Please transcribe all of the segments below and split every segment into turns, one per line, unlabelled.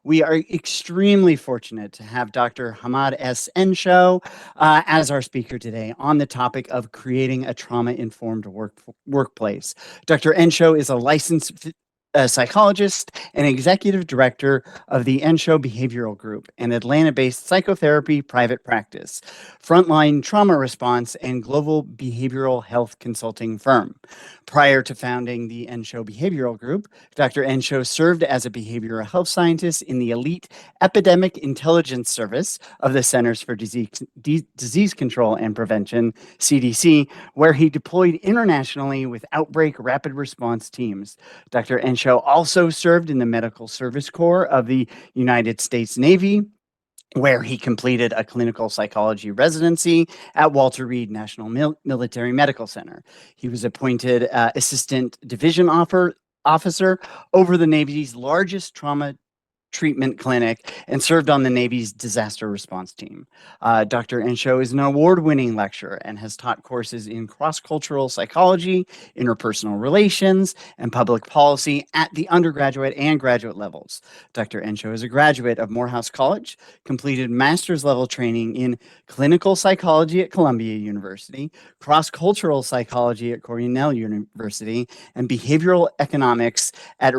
We are extremely fortunate to have Dr. Hammad S. As our speaker today on the topic of creating a trauma-informed workplace. Dr. Ensho is a licensed psychologist and executive director of the Ensho Behavioral Group, an Atlanta-based psychotherapy private practice, frontline trauma response, and global behavioral health consulting firm. Prior to founding the Ensho Behavioral Group, Dr. Ensho served as a behavioral health scientist in the elite Epidemic Intelligence Service of the Centers for Disease Control and Prevention, CDC, where he deployed internationally with outbreak rapid response teams. Dr. Ensho also served in the Medical Service Corps of the United States Navy, where he completed a clinical psychology residency at Walter Reed National Military Medical Center. He was appointed assistant division officer over the Navy's largest trauma treatment clinic and served on the Navy's disaster response team. Dr. Ensho is an award-winning lecturer and has taught courses in cross-cultural psychology, interpersonal relations, and public policy at the undergraduate and graduate levels. Dr. Ensho is a graduate of Morehouse College, completed master's level training in clinical psychology at Columbia University, cross-cultural psychology at Cornell University, and behavioral economics at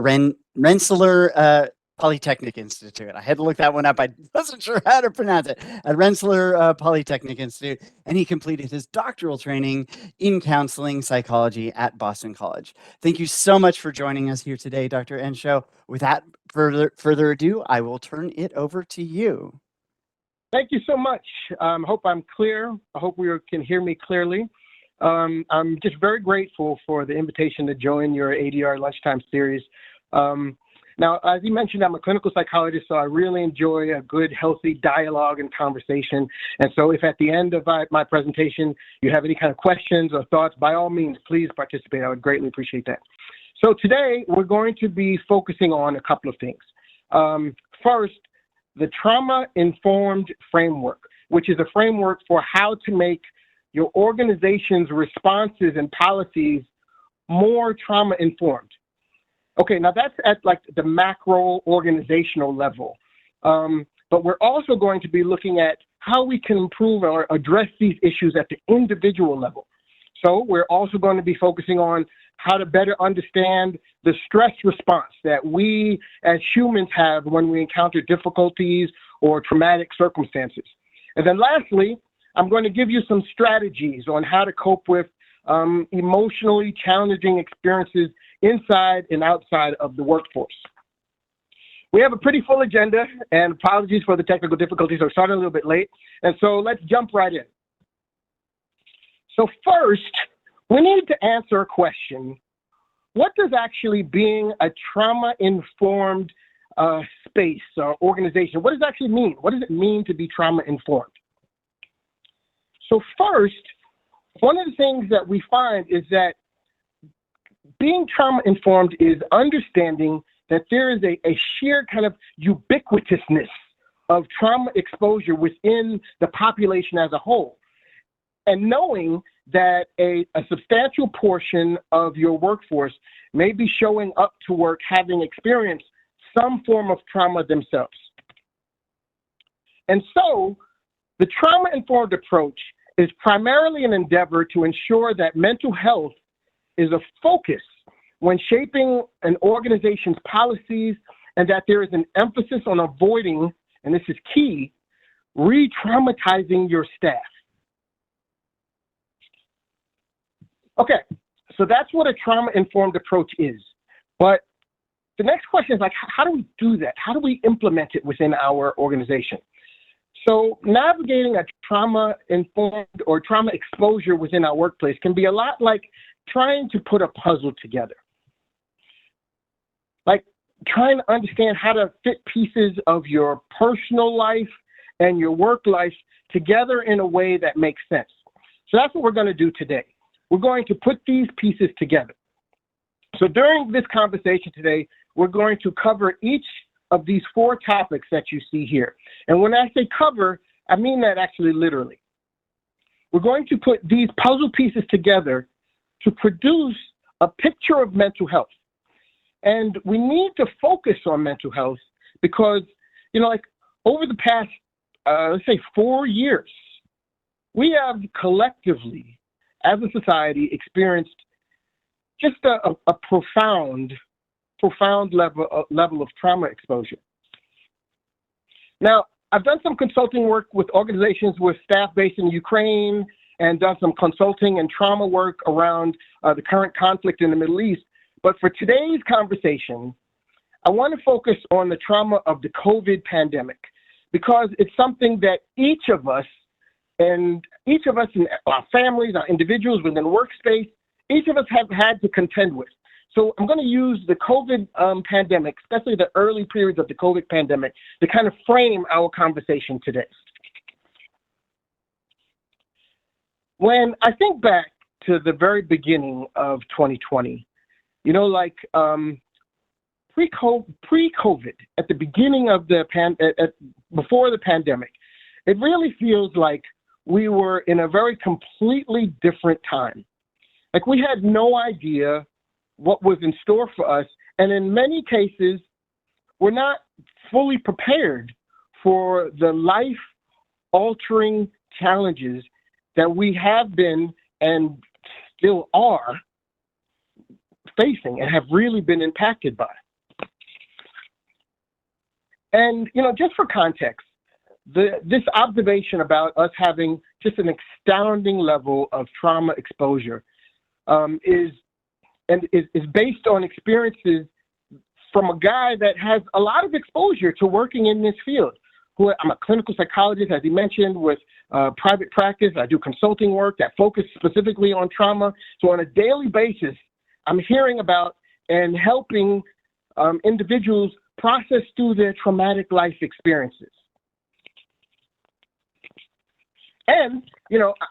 Rensselaer Polytechnic Institute. I had to look that one up. I wasn't sure how to pronounce it. At Rensselaer Polytechnic Institute, and he completed his doctoral training in counseling psychology at Boston College. Thank you so much for joining us here today, Dr. Ensho. Without further ado, I will turn it over to you.
Thank you so much. I hope I'm clear. I hope you can hear me clearly. I'm just very grateful for the invitation to join your ADR Lunchtime Series. Now, as you mentioned, I'm a clinical psychologist, so I really enjoy a good, healthy dialogue and conversation. And so if at the end of my presentation you have any kind of questions or thoughts, by all means, please participate. I would greatly appreciate that. So today, we're going to be focusing on a couple of things. First, the trauma-informed framework, which is a framework for how to make your organization's responses and policies more trauma-informed. Okay, now that's at like the macro organizational level. But we're also going to be looking at how we can improve or address these issues at the individual level. So we're also going to be focusing on how to better understand the stress response that we as humans have when we encounter difficulties or traumatic circumstances. And then lastly, I'm going to give you some strategies on how to cope with emotionally challenging experiences inside and outside of the workforce. We have a pretty full agenda, and apologies for the technical difficulties. We're starting a little bit late, and so let's jump right in. So first, we need to answer a question. What does actually being a trauma-informed space or organization, what does it actually mean? What does it mean to be trauma-informed? So first, one of the things that we find is that being trauma-informed is understanding that there is a sheer kind of ubiquitousness of trauma exposure within the population as a whole. And knowing that a substantial portion of your workforce may be showing up to work having experienced some form of trauma themselves. And so the trauma-informed approach is primarily an endeavor to ensure that mental health is a focus when shaping an organization's policies, and that there is an emphasis on avoiding, and this is key, re-traumatizing your staff. Okay, so that's what a trauma-informed approach is. But the next question is like, how do we do that? How do we implement it within our organization? So navigating a trauma-informed or trauma exposure within our workplace can be a lot like trying to put a puzzle together. Like trying to understand how to fit pieces of your personal life and your work life together in a way that makes sense. So that's what we're going to do today. We're going to put these pieces together. So during this conversation today, we're going to cover each of these 4 topics that you see here. And when I say cover, I mean that actually literally. We're going to put these puzzle pieces together to produce a picture of mental health. And we need to focus on mental health because like over the past, let's say 4 years, we have collectively, as a society, experienced just a profound level of trauma exposure. Now, I've done some consulting work with organizations with staff based in Ukraine and done some consulting and trauma work around the current conflict in the Middle East. But for today's conversation, I want to focus on the trauma of the COVID pandemic, because it's something that each of us in our families, our individuals within the workspace, each of us have had to contend with. So I'm going to use the COVID pandemic, especially the early periods of the COVID pandemic, to kind of frame our conversation today. When I think back to the very beginning of 2020, pre-COVID, at the beginning of the before the pandemic, it really feels like we were in a very completely different time. Like we had no idea what was in store for us, and in many cases, we're not fully prepared for the life-altering challenges that we have been and still are facing and have really been impacted by. And, just for context, this observation about us having just an astounding level of trauma exposure is based on experiences from a guy that has a lot of exposure to working in this field. I'm a clinical psychologist, as he mentioned, with private practice. I do consulting work that focuses specifically on trauma. So on a daily basis, I'm hearing about and helping individuals process through their traumatic life experiences. And,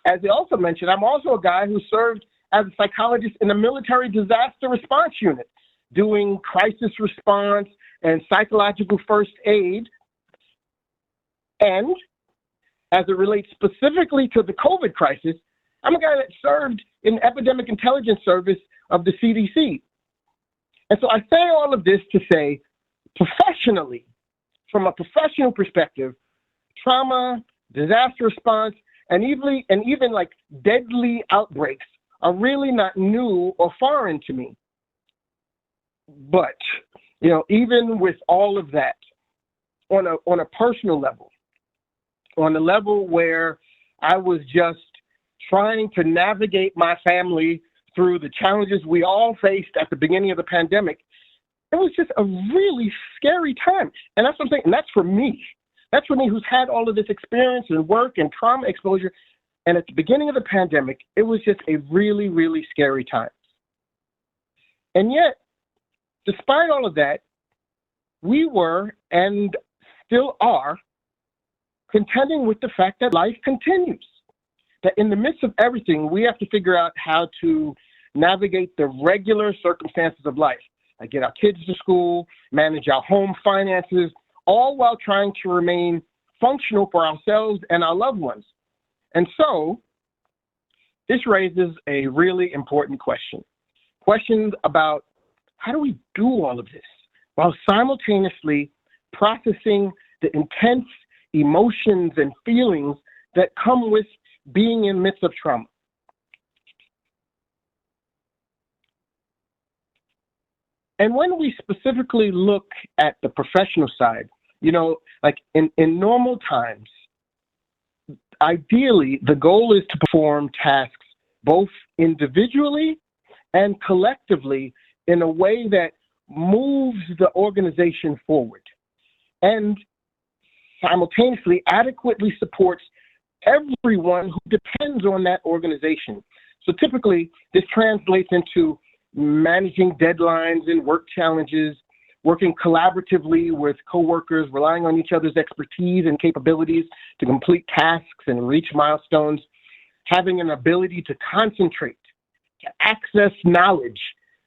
as he also mentioned, I'm also a guy who served as a psychologist in a military disaster response unit, doing crisis response and psychological first aid. And as it relates specifically to the COVID crisis, I'm a guy that served in epidemic intelligence service of the CDC. And so I say all of this to say, professionally, from a professional perspective, trauma, disaster response, and even like deadly outbreaks are really not new or foreign to me. But, even with all of that, on a personal level, on a level where I was just trying to navigate my family through the challenges we all faced at the beginning of the pandemic, it was just a really scary time. And that's what I'm saying. And that's for me. That's for me, who's had all of this experience and work and trauma exposure. And at the beginning of the pandemic, it was just a really, really scary time. And yet, despite all of that, we were and still are contending with the fact that life continues. That in the midst of everything, we have to figure out how to navigate the regular circumstances of life. Like get our kids to school, manage our home finances, all while trying to remain functional for ourselves and our loved ones. And so, this raises a really important question. Questions about how do we do all of this while simultaneously processing the intense emotions and feelings that come with being in the midst of trauma. And when we specifically look at the professional side, like in normal times, ideally, the goal is to perform tasks both individually and collectively in a way that moves the organization forward and simultaneously adequately supports everyone who depends on that organization. So typically, this translates into managing deadlines and work challenges, working collaboratively with coworkers, relying on each other's expertise and capabilities to complete tasks and reach milestones, having an ability to concentrate, to access knowledge,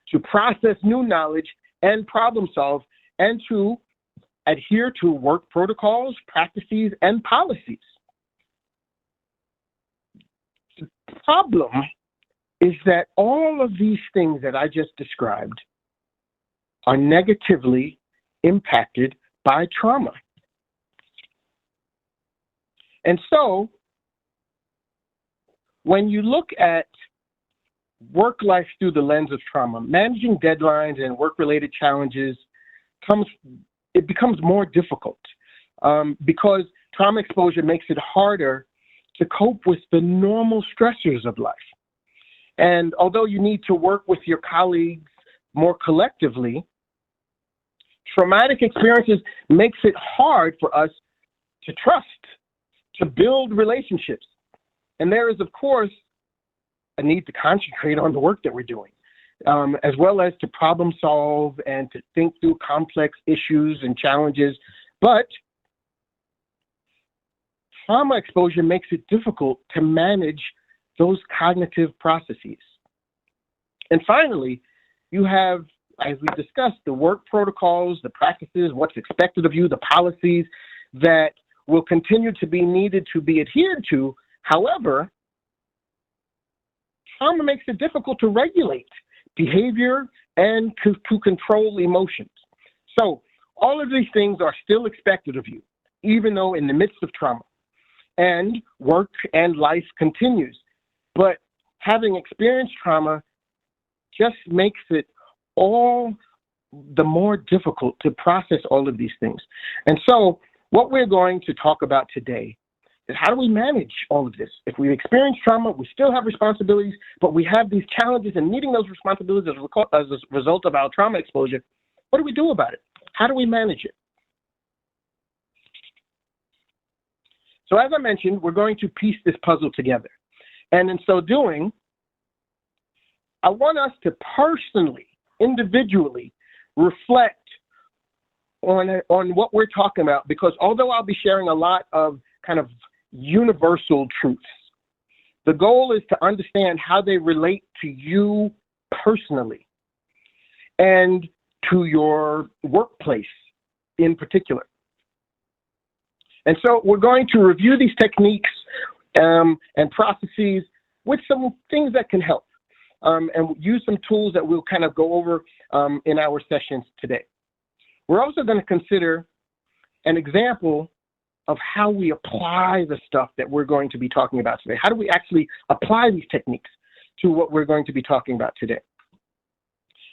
to process new knowledge and problem solve, and to adhere to work protocols, practices, and policies. The problem is that all of these things that I just described are negatively impacted by trauma. And so when you look at work life through the lens of trauma, managing deadlines and work-related challenges becomes more difficult because trauma exposure makes it harder to cope with the normal stressors of life. And although you need to work with your colleagues more collectively, traumatic experiences makes it hard for us to trust, to build relationships. And there is, of course, a need to concentrate on the work that we're doing, as well as to problem solve and to think through complex issues and challenges. But trauma exposure makes it difficult to manage those cognitive processes. And finally, you have, as we discussed, the work protocols, the practices, what's expected of you, the policies that will continue to be needed to be adhered to. However, trauma makes it difficult to regulate behavior and to control emotions. So all of these things are still expected of you, even though in the midst of trauma. And work and life continues. But having experienced trauma just makes it all the more difficult to process all of these things. And so what we're going to talk about today is how do we manage all of this? If we experience trauma, we still have responsibilities, but we have these challenges and meeting those responsibilities as a result of our trauma exposure. What do we do about it? How do we manage it? So as I mentioned, we're going to piece this puzzle together. And in so doing, I want us to personally, individually, reflect on what we're talking about, because although I'll be sharing a lot of kind of universal truths, the goal is to understand how they relate to you personally and to your workplace in particular. And so we're going to review these techniques and processes with some things that can help, and use some tools that we'll kind of go over in our sessions today. We're also going to consider an example of how we apply the stuff that we're going to be talking about today. How do we actually apply these techniques to what we're going to be talking about today?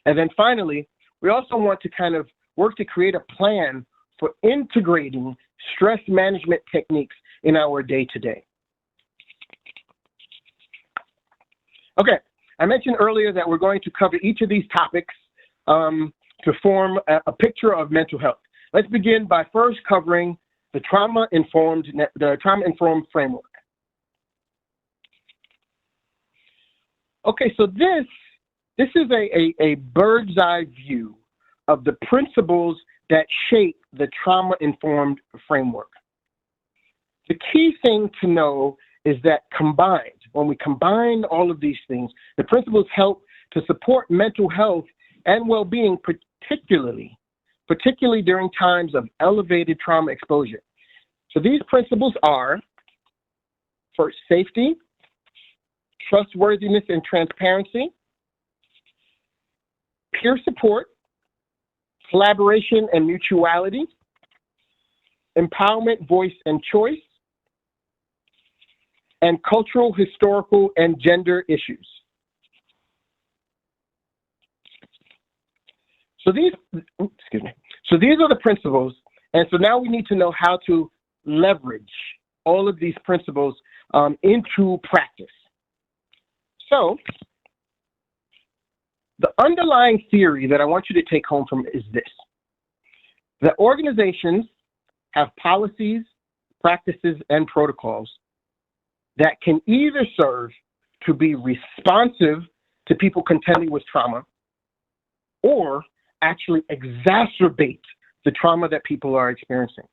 And then finally, we also want to kind of work to create a plan for integrating stress management techniques in our day-to-day. Okay, I mentioned earlier that we're going to cover each of these topics to form a picture of mental health. Let's begin by first covering the trauma-informed framework. Okay, so this is a bird's eye view of the principles that shape the trauma-informed framework. The key thing to know is that when we combine all of these things, the principles help to support mental health and well-being, particularly during times of elevated trauma exposure. So these principles are, first, safety, trustworthiness and transparency, peer support, collaboration and mutuality, empowerment, voice, and choice, and cultural, historical, and gender issues. So these are the principles, and so now we need to know how to leverage all of these principles into practice. So the underlying theory that I want you to take home from is this: that organizations have policies, practices, and protocols that can either serve to be responsive to people contending with trauma or actually exacerbate the trauma that people are experiencing.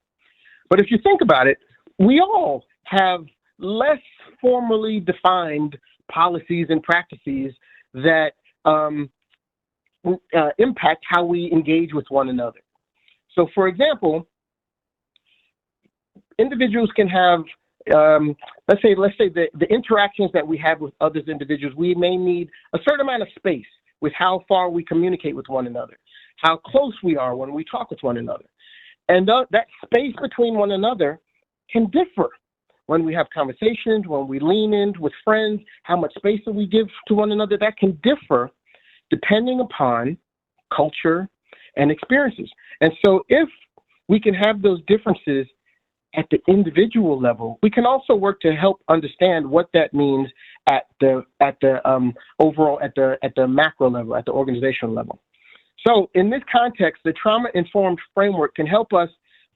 But if you think about it, we all have less formally defined policies and practices that impact how we engage with one another. So for example, individuals can have, let's say the interactions that we have with other individuals, we may need a certain amount of space with how far we communicate with one another, how close we are when we talk with one another. And that space between one another can differ when we have conversations, when we lean in with friends, how much space do we give to one another, that can differ depending upon culture and experiences. And so if we can have those differences at the individual level, we can also work to help understand what that means at the overall at the macro level, at the organizational level. So in this context, the trauma-informed framework can help us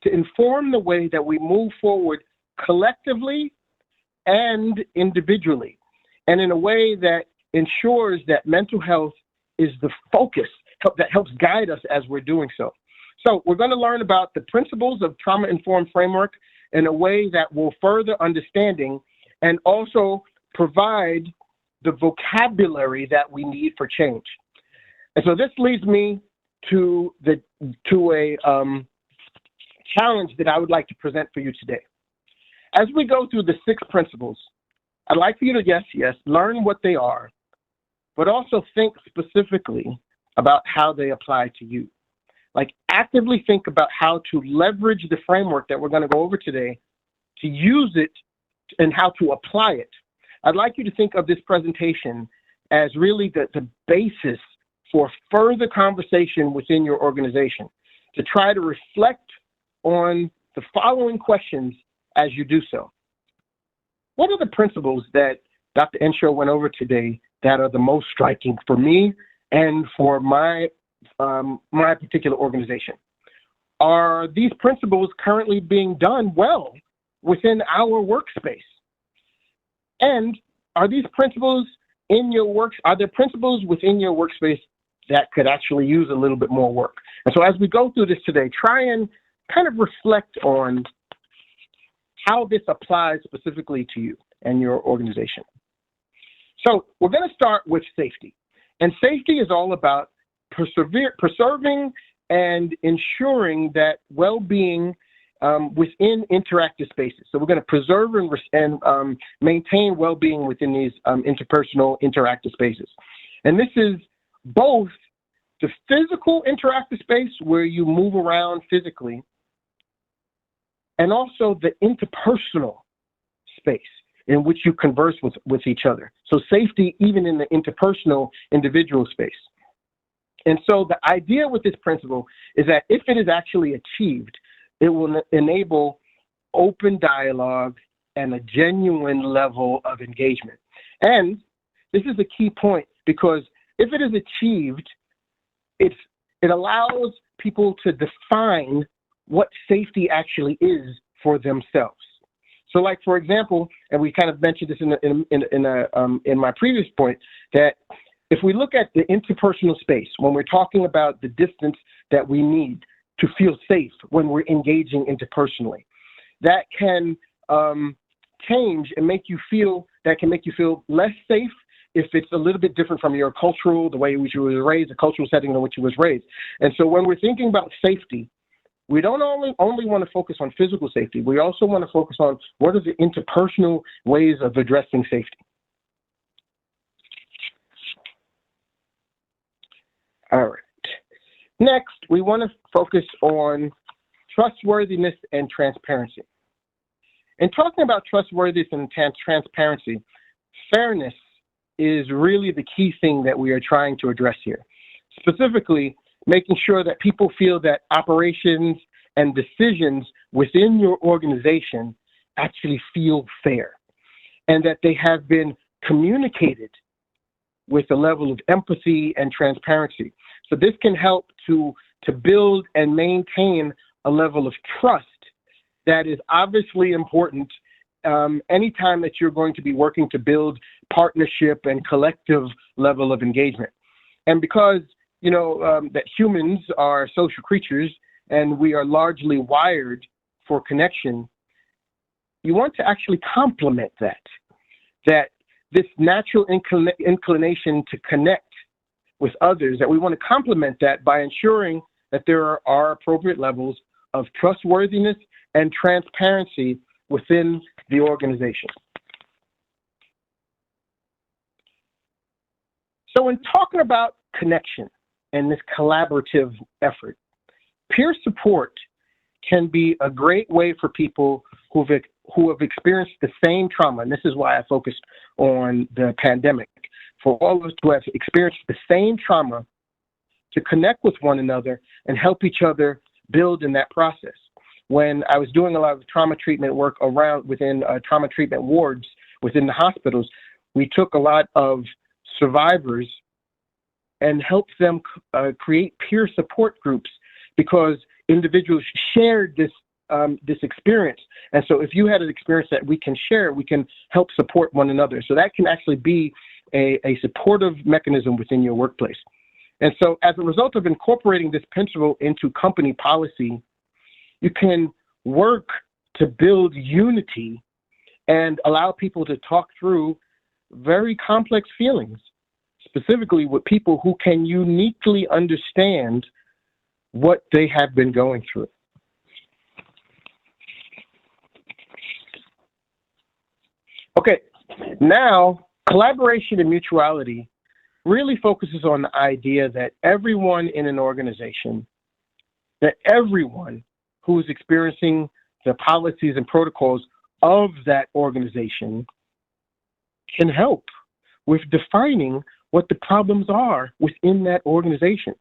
to inform the way that we move forward collectively and individually, and in a way that ensures that mental health is the focus that helps guide us as we're doing so. So we're going to learn about the principles of trauma-informed framework in a way that will further understanding and also provide the vocabulary that we need for change. And so this leads me to a challenge that I would like to present for you today. As we go through the 6 principles, I'd like for you to, yes, learn what they are, but also think specifically about how they apply to you. Like, actively think about how to leverage the framework that we're going to go over today, to use it and how to apply it. I'd like you to think of this presentation as really the basis for further conversation within your organization, to try to reflect on the following questions as you do so. What are the principles that Dr. Enshow went over today that are the most striking for me and for my particular organization? Are these principles currently being done well within our workspace? And are these principles are there principles within your workspace that could actually use a little bit more work? And so as we go through this today, try and kind of reflect on how this applies specifically to you and your organization. So we're going to start with safety. And safety is all about preserving and ensuring that well-being within interactive spaces. So we're going to preserve and maintain well-being within these interpersonal interactive spaces. And this is both the physical interactive space where you move around physically, and also the interpersonal space in which you converse with each other. So safety even in the interpersonal individual space. And so the idea with this principle is that if it is actually achieved, it will enable open dialogue and a genuine level of engagement. And this is a key point, because if it is achieved, it allows people to define what safety actually is for themselves. So, like, for example, and we kind of mentioned this in my previous point, that if we look at the interpersonal space, when we're talking about the distance that we need to feel safe when we're engaging interpersonally, that can change and make you feel less safe if it's a little bit different from your cultural, the way in which you were raised, the cultural setting in which you was raised. And so when we're thinking about safety, we don't only want to focus on physical safety. We also want to focus on what are the interpersonal ways of addressing safety. All right. Next, we want to focus on trustworthiness and transparency. In talking about trustworthiness and transparency, fairness is really the key thing that we are trying to address here. Specifically, making sure that people feel that operations and decisions within your organization actually feel fair, and that they have been communicated with a level of empathy and transparency. So this can help to build and maintain a level of trust that is obviously important anytime that you're going to be working to build partnership and collective level of engagement. And because that humans are social creatures and we are largely wired for connection, you want to actually complement that this natural inclination to connect with others, that we want to complement that by ensuring that there are appropriate levels of trustworthiness and transparency within the organization. So in talking about connection and this collaborative effort, peer support can be a great way for people who have experienced the same trauma, and this is why I focused on the pandemic, for all of us who have experienced the same trauma to connect with one another and help each other build in that process. When I was doing a lot of trauma treatment work around within trauma treatment wards within the hospitals, we took a lot of survivors and helped them create peer support groups because individuals shared this experience. And so if you had an experience that we can share, we can help support one another. So that can actually be a supportive mechanism within your workplace. And so as a result of incorporating this principle into company policy, you can work to build unity and allow people to talk through very complex feelings, specifically with people who can uniquely understand what they have been going through. Okay, now collaboration and mutuality really focuses on the idea that everyone in an organization, that everyone who is experiencing the policies and protocols of that organization can help with defining what the problems are within that organization.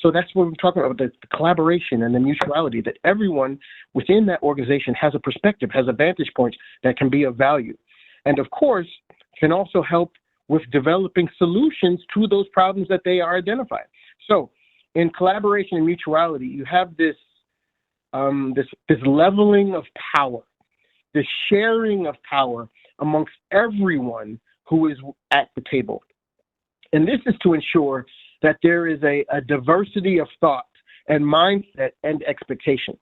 So that's what we're talking about, the collaboration and the mutuality, that everyone within that organization has a perspective, has a vantage point that can be of value. And of course, can also help with developing solutions to those problems that they are identifying. So in collaboration and mutuality, you have this leveling of power, this sharing of power amongst everyone who is at the table. And this is to ensure that there is a diversity of thought and mindset and expectations.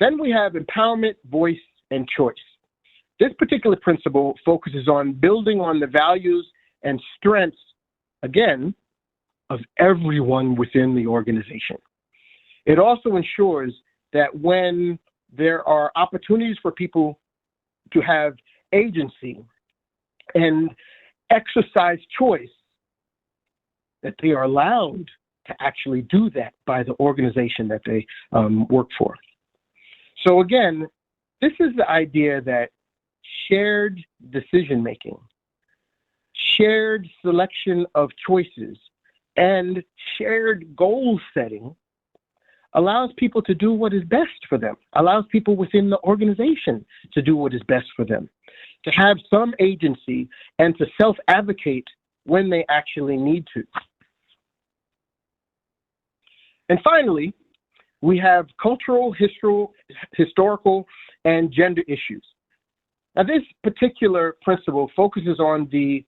Then we have empowerment, voice, and choice. This particular principle focuses on building on the values and strengths, again, of everyone within the organization. It also ensures that when there are opportunities for people to have agency and exercise choice, that they are allowed to actually do that by the organization that they work for. So again, this is the idea that shared decision-making, shared selection of choices, and shared goal setting allows people to do what is best for them, allows people within the organization to do what is best for them, to have some agency and to self-advocate when they actually need to. And finally, we have cultural, historical, and gender issues. Now, this particular principle focuses on the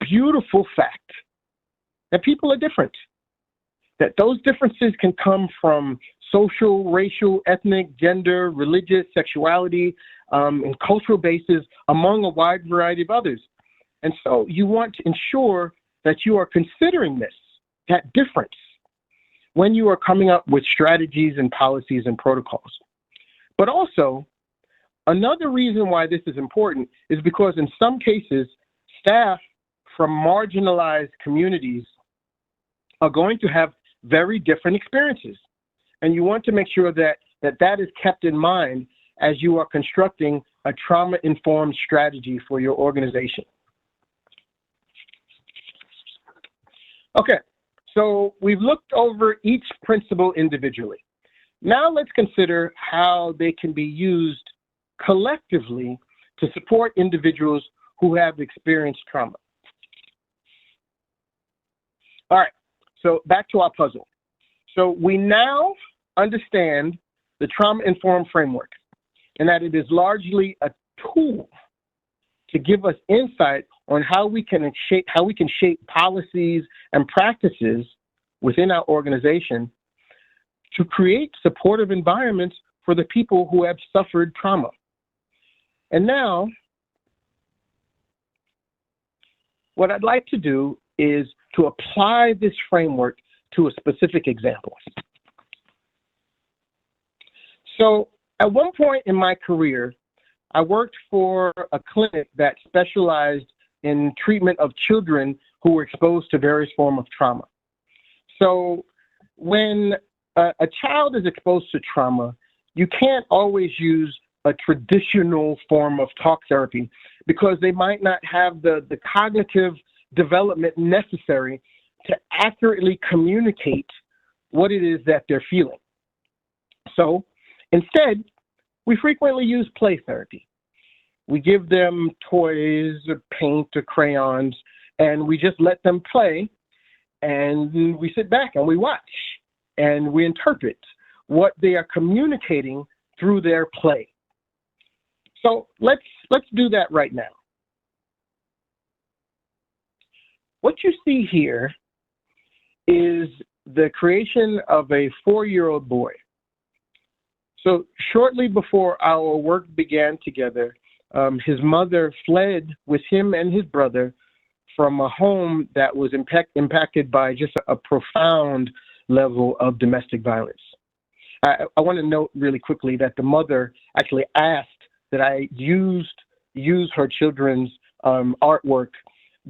beautiful fact that people are different, that those differences can come from social, racial, ethnic, gender, religious, sexuality, and cultural bases, among a wide variety of others. And so you want to ensure that you are considering this, that difference, when you are coming up with strategies and policies and protocols. But also, another reason why this is important is because in some cases, staff from marginalized communities are going to have very different experiences. And you want to make sure that is kept in mind as you are constructing a trauma-informed strategy for your organization. Okay, so we've looked over each principle individually. Now let's consider how they can be used collectively to support individuals who have experienced trauma. All right, so back to our puzzle. So we now understand the trauma-informed framework and that it is largely a tool to give us insight on how we can shape policies and practices within our organization to create supportive environments for the people who have suffered trauma. And now, what I'd like to do is to apply this framework to a specific example. So at one point in my career, I worked for a clinic that specialized in treatment of children who were exposed to various forms of trauma. So when a child is exposed to trauma, you can't always use a traditional form of talk therapy because they might not have the cognitive development necessary to accurately communicate what it is that they're feeling. So instead, we frequently use play therapy. We give them toys or paint or crayons, and we just let them play, and we sit back and we watch, and we interpret what they are communicating through their play. So let's do that right now. What you see here is the creation of a 4-year-old boy. So shortly before our work began together, his mother fled with him and his brother from a home that was impacted by just a profound level of domestic violence. I want to note really quickly that the mother actually asked that I use her children's artwork,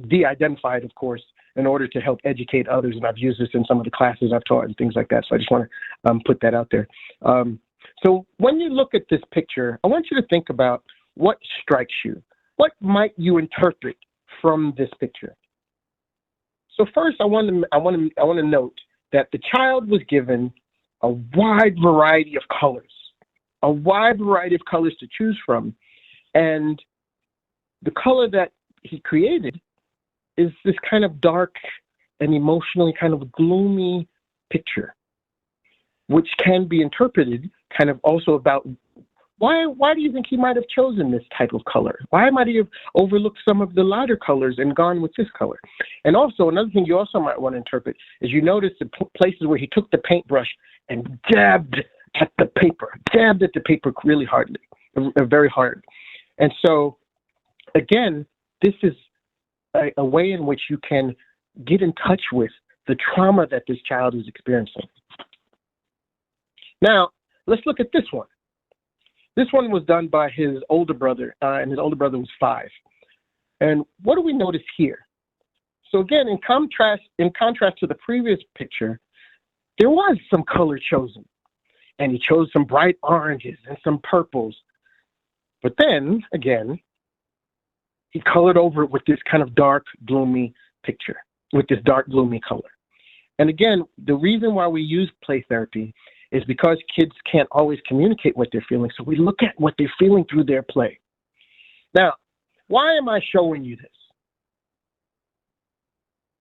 de-identified, of course, in order to help educate others. And I've used this in some of the classes I've taught and things like that. So I just want to put that out there. So when you look at this picture, I want you to think about what strikes you. What might you interpret from this picture? So first, I want to note that the child was given a wide variety of colors to choose from, and the color that he created is this kind of dark and emotionally kind of gloomy picture, which can be interpreted kind of also about why do you think he might have chosen this type of color? Why might he have overlooked some of the lighter colors and gone with this color? And also, another thing you also might want to interpret is you notice the places where he took the paintbrush and dabbed at the paper really hardly, very hard. And so, again, this is a way in which you can get in touch with the trauma that this child is experiencing. Now, let's look at this one. This one was done by his older brother, and his older brother was 5. And what do we notice here? So again, in contrast to the previous picture, there was some color chosen. And he chose some bright oranges and some purples. But then, again, he colored over it with this kind of dark, gloomy picture, with this dark, gloomy color. And again, the reason why we use play therapy is because kids can't always communicate what they're feeling. So we look at what they're feeling through their play. Now, why am I showing you this?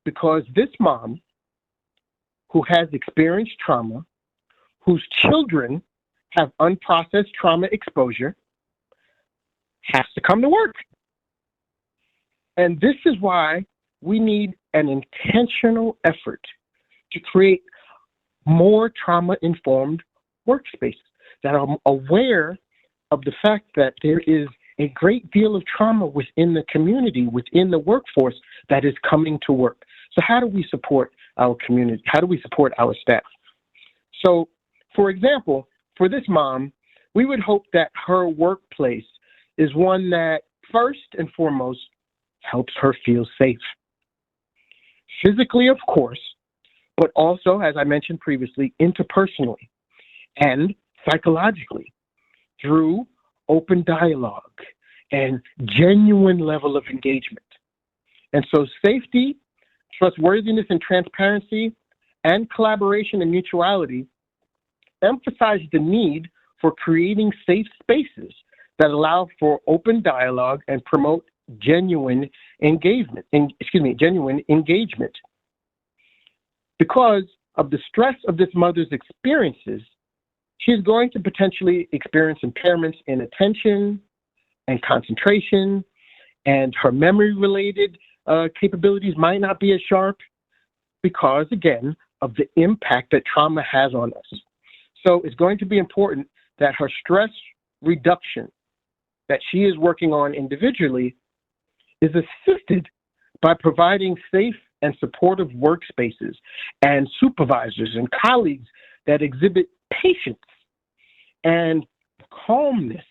Because this mom, who has experienced trauma, whose children have unprocessed trauma exposure, has to come to work. And this is why we need an intentional effort to create more trauma-informed workspaces that are aware of the fact that there is a great deal of trauma within the community, within the workforce that is coming to work. So how do we support our community? How do we support our staff? So, for example, for this mom, we would hope that her workplace is one that first and foremost helps her feel safe. Physically, of course, but also, as I mentioned previously, interpersonally and psychologically through open dialogue and genuine level of engagement. And so safety, trustworthiness and transparency, and collaboration and mutuality emphasize the need for creating safe spaces that allow for open dialogue and promote genuine engagement. Because of the stress of this mother's experiences, she's going to potentially experience impairments in attention and concentration, and her memory-related capabilities might not be as sharp because, again, of the impact that trauma has on us. So it's going to be important that her stress reduction that she is working on individually is assisted by providing safe and supportive workspaces and supervisors and colleagues that exhibit patience and calmness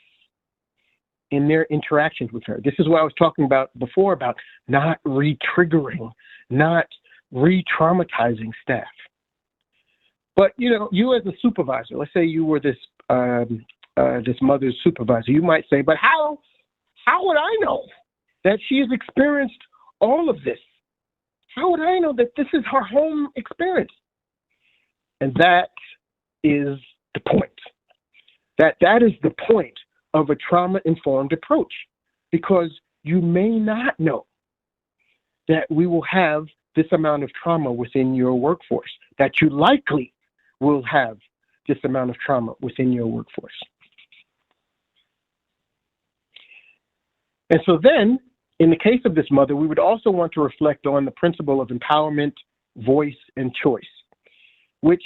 in their interactions with her. This is what I was talking about before about not re-triggering, not re-traumatizing staff. But, you as a supervisor, let's say you were this mother's supervisor, you might say, but how would I know that she has experienced all of this? How would I know that this is her home experience? And that is the point. That is the point of a trauma-informed approach, because you may not know that we will have this amount of trauma within your workforce, that you likely will have this amount of trauma within your workforce. And so then, in the case of this mother, we would also want to reflect on the principle of empowerment, voice, and choice, which,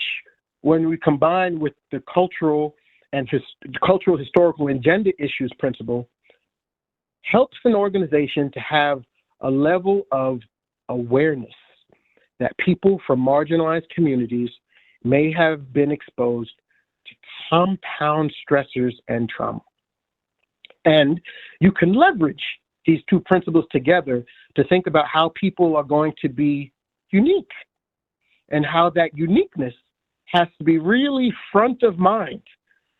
when we combine with the cultural, historical, and gender issues principle, helps an organization to have a level of awareness that people from marginalized communities may have been exposed to compound stressors and trauma. And you can leverage these two principles together to think about how people are going to be unique, and how that uniqueness has to be really front of mind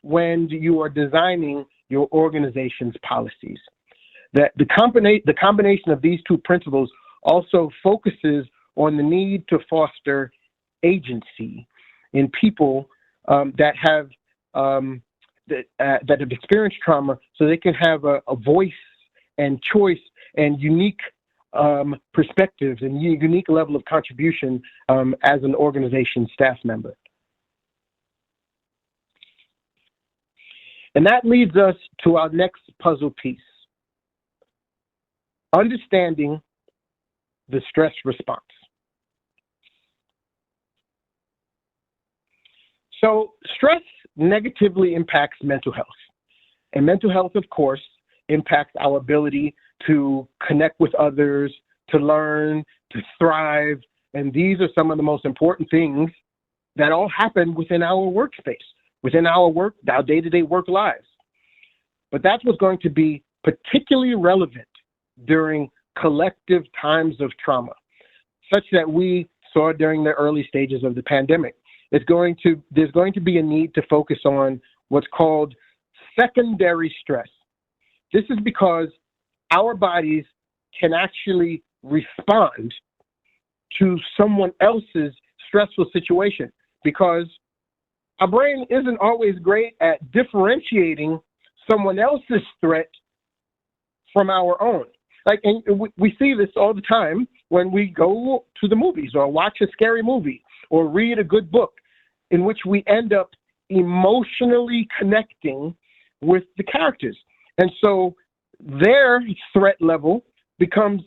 when you are designing your organization's policies. That the combination of these two principles also focuses on the need to foster agency in people that have experienced trauma, so they can have a voice and choice and unique perspectives and unique level of contribution as an organization staff member. And that leads us to our next puzzle piece: understanding the stress response. So stress negatively impacts mental health. And mental health, of course, impacts our ability to connect with others, to learn, to thrive. And these are some of the most important things that all happen within our workspace, within our day-to-day work lives. But that's what's going to be particularly relevant during collective times of trauma, such that we saw during the early stages of the pandemic. There's going to be a need to focus on what's called secondary stress. This is because our bodies can actually respond to someone else's stressful situation, because our brain isn't always great at differentiating someone else's threat from our own. And we see this all the time when we go to the movies or watch a scary movie or read a good book, in which we end up emotionally connecting with the characters. And so their threat level becomes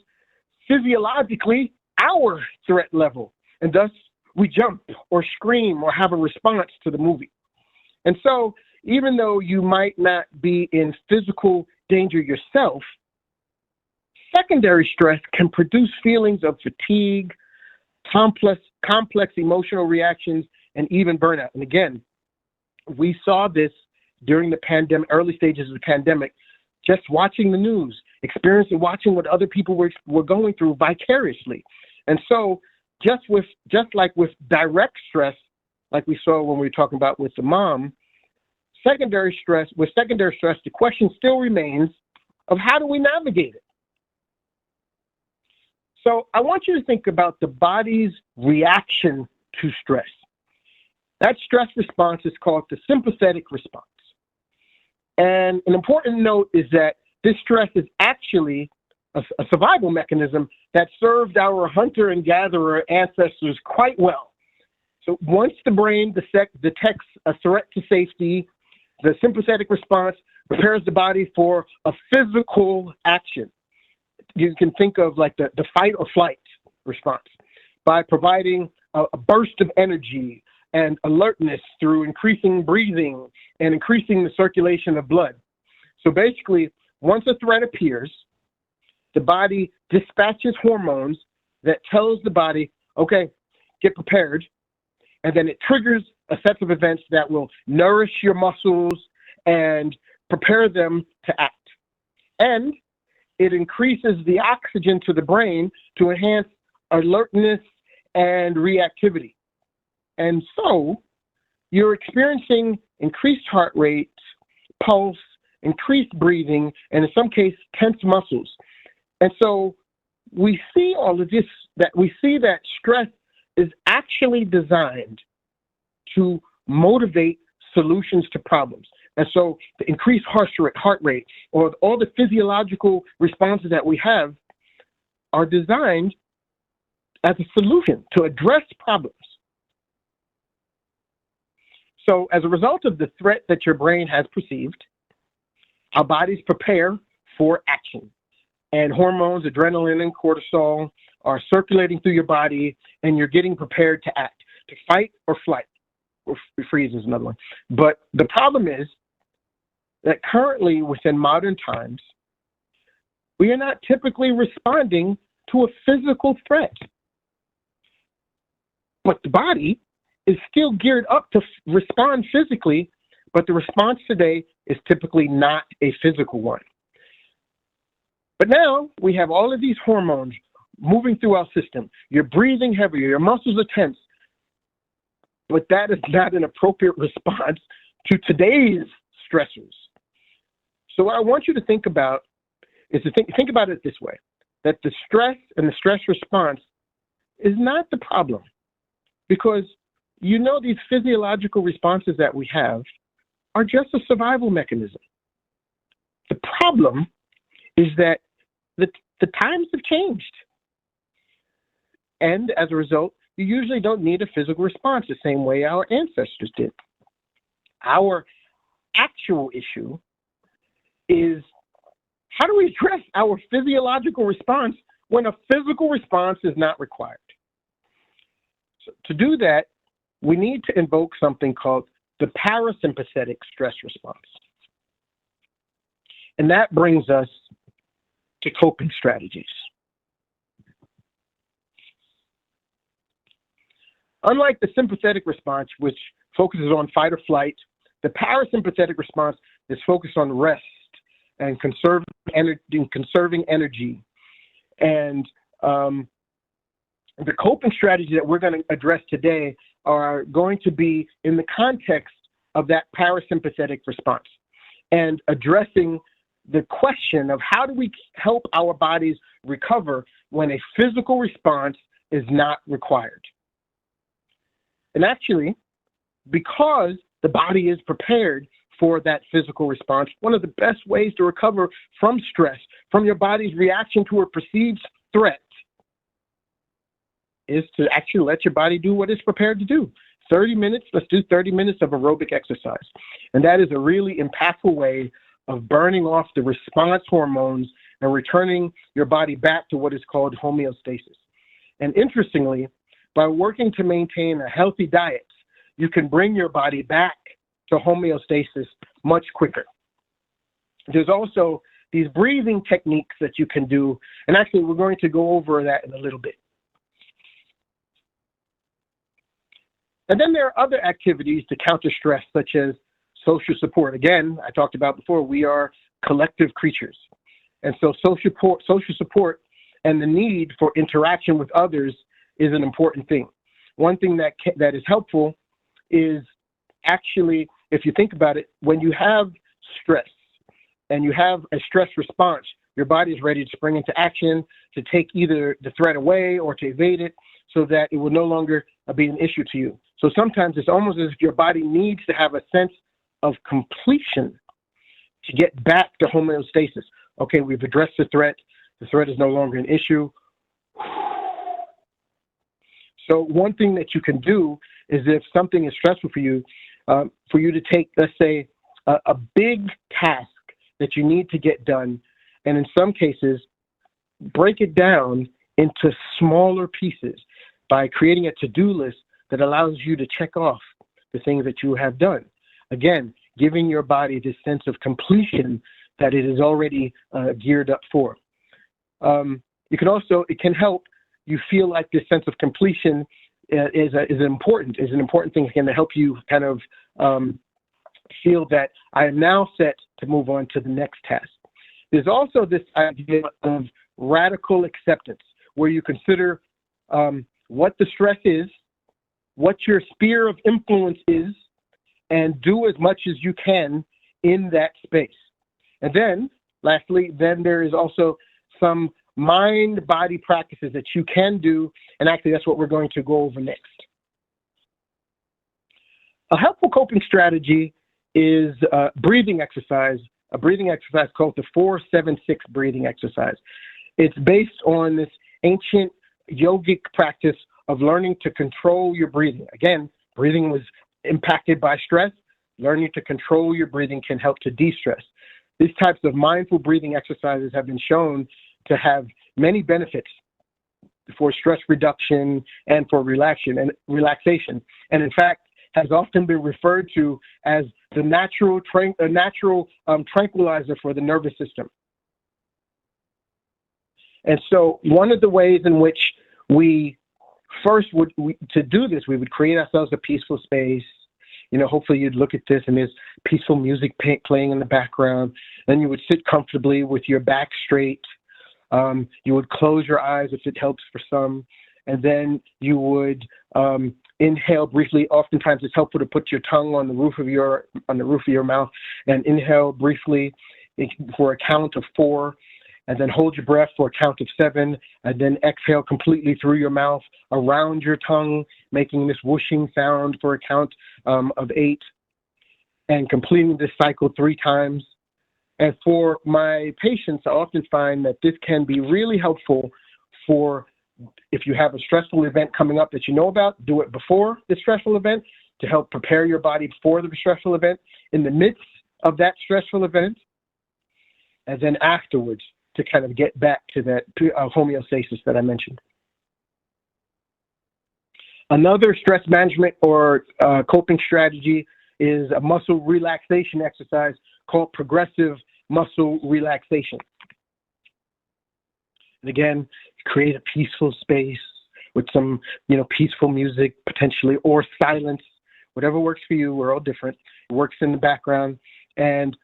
physiologically our threat level. And thus we jump or scream or have a response to the movie. And so even though you might not be in physical danger yourself, secondary stress can produce feelings of fatigue, complex emotional reactions, and even burnout. And again, we saw this during the pandemic, early stages of the pandemic, just watching the news, watching what other people were going through vicariously. And so just like with direct stress, like we saw when we were talking about with the mom, secondary stress, the question still remains of how do we navigate it? So I want you to think about the body's reaction to stress. That stress response is called the sympathetic response. And an important note is that this stress is actually a survival mechanism that served our hunter and gatherer ancestors quite well. So once the brain detects a threat to safety, the sympathetic response prepares the body for a physical action. You can think of like the fight or flight response by providing a burst of energy and alertness through increasing breathing and increasing the circulation of blood. So basically, once a threat appears, the body dispatches hormones that tells the body, okay, get prepared. And then it triggers a set of events that will nourish your muscles and prepare them to act. And it increases the oxygen to the brain to enhance alertness and reactivity. And so you're experiencing increased heart rate, pulse, increased breathing, and in some cases, tense muscles. And so we see all of this, that we see that stress is actually designed to motivate solutions to problems. And so the increased heart rate or all the physiological responses that we have are designed as a solution to address problems. So as a result of the threat that your brain has perceived, our bodies prepare for action. And hormones, adrenaline and cortisol, are circulating through your body, and you're getting prepared to act, to fight or flight, or freeze is another one. But the problem is that currently within modern times, we are not typically responding to a physical threat. But the body is still geared up to respond physically, but the response today is typically not a physical one. But now we have all of these hormones moving through our system. You're breathing heavier, your muscles are tense, but that is not an appropriate response to today's stressors. So what I want you to think about is to think about it this way, that the stress and the stress response is not the problem, because you know these physiological responses that we have are just a survival mechanism. The problem is that the times have changed. And as a result, you usually don't need a physical response the same way our ancestors did. Our actual issue is, how do we address our physiological response when a physical response is not required? So to do that, we need to invoke something called the parasympathetic stress response. And that brings us to coping strategies. Unlike the sympathetic response, which focuses on fight or flight, the parasympathetic response is focused on rest and conserving energy. And the coping strategies that we're going to address today are going to be in the context of that parasympathetic response and addressing the question of how do we help our bodies recover when a physical response is not required. And actually, because the body is prepared for that physical response, one of the best ways to recover from stress, from your body's reaction to a perceived threat, is to actually let your body do what it's prepared to do. 30 minutes, let's do 30 minutes of aerobic exercise. And that is a really impactful way of burning off the response hormones and returning your body back to what is called homeostasis. And interestingly, by working to maintain a healthy diet, you can bring your body back to homeostasis much quicker. There's also these breathing techniques that you can do, and actually we're going to go over that in a little bit. And then there are other activities to counter stress, such as social support. Again, I talked about before, we are collective creatures. And so social support and the need for interaction with others is an important thing. One thing that is helpful is actually, if you think about it, when you have stress and you have a stress response, your body is ready to spring into action to take either the threat away or to evade it so that it will no longer be an issue to you. So sometimes it's almost as if your body needs to have a sense of completion to get back to homeostasis. Okay, we've addressed the threat is no longer an issue. So one thing that you can do is, if something is stressful for you to take, let's say, a big task that you need to get done, and in some cases, break it down into smaller pieces by creating a to-do list that allows you to check off the things that you have done. Again, giving your body this sense of completion that it is already geared up for. It can help you feel like this sense of completion is an important thing. Again, to help you kind of feel that I am now set to move on to the next task. There's also this idea of radical acceptance, where you consider what the stress is, what your sphere of influence is, and do as much as you can in that space. And then, lastly, then there is also some mind-body practices that you can do, and actually that's what we're going to go over next. A helpful coping strategy is a breathing exercise called the 4-7-6 breathing exercise. It's based on this ancient yogic practice of learning to control your breathing. Again, breathing was impacted by stress. Learning to control your breathing can help to de-stress. These types of mindful breathing exercises have been shown to have many benefits for stress reduction and for relaxation. And in fact, has often been referred to as the natural tranquilizer for the nervous system. And so one of the ways in which we first to do this, we would create ourselves a peaceful space. You know, hopefully you'd look at this and there's peaceful music playing in the background. Then you would sit comfortably with your back straight. You would close your eyes if it helps for some. And then you would inhale briefly. Oftentimes it's helpful to put your tongue on the roof of your mouth and inhale briefly for a count of 4. And then hold your breath for a count of 7, and then exhale completely through your mouth around your tongue, making this whooshing sound for a count of 8, and completing this cycle 3 times. And for my patients, I often find that this can be really helpful for if you have a stressful event coming up that you know about, do it before the stressful event to help prepare your body for the stressful event, in the midst of that stressful event, and then afterwards, to kind of get back to that homeostasis that I mentioned. Another stress management or coping strategy is a muscle relaxation exercise called progressive muscle relaxation. And again, create a peaceful space with some, peaceful music potentially, or silence, whatever works for you. We're all different. It works in the background. And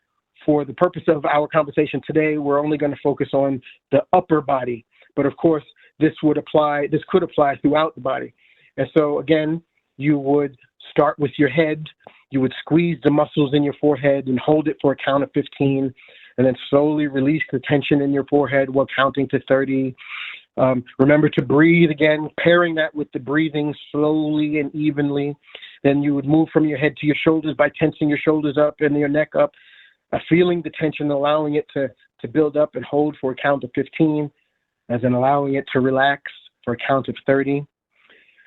for the purpose of our conversation today, we're only going to focus on the upper body. But of course, this could apply throughout the body. And so again, you would start with your head. You would squeeze the muscles in your forehead and hold it for a count of 15, and then slowly release the tension in your forehead while counting to 30. Remember to breathe again, pairing that with the breathing slowly and evenly. Then you would move from your head to your shoulders by tensing your shoulders up and your neck up. Feeling the tension, allowing it to build up and hold for a count of 15, and then allowing it to relax for a count of 30.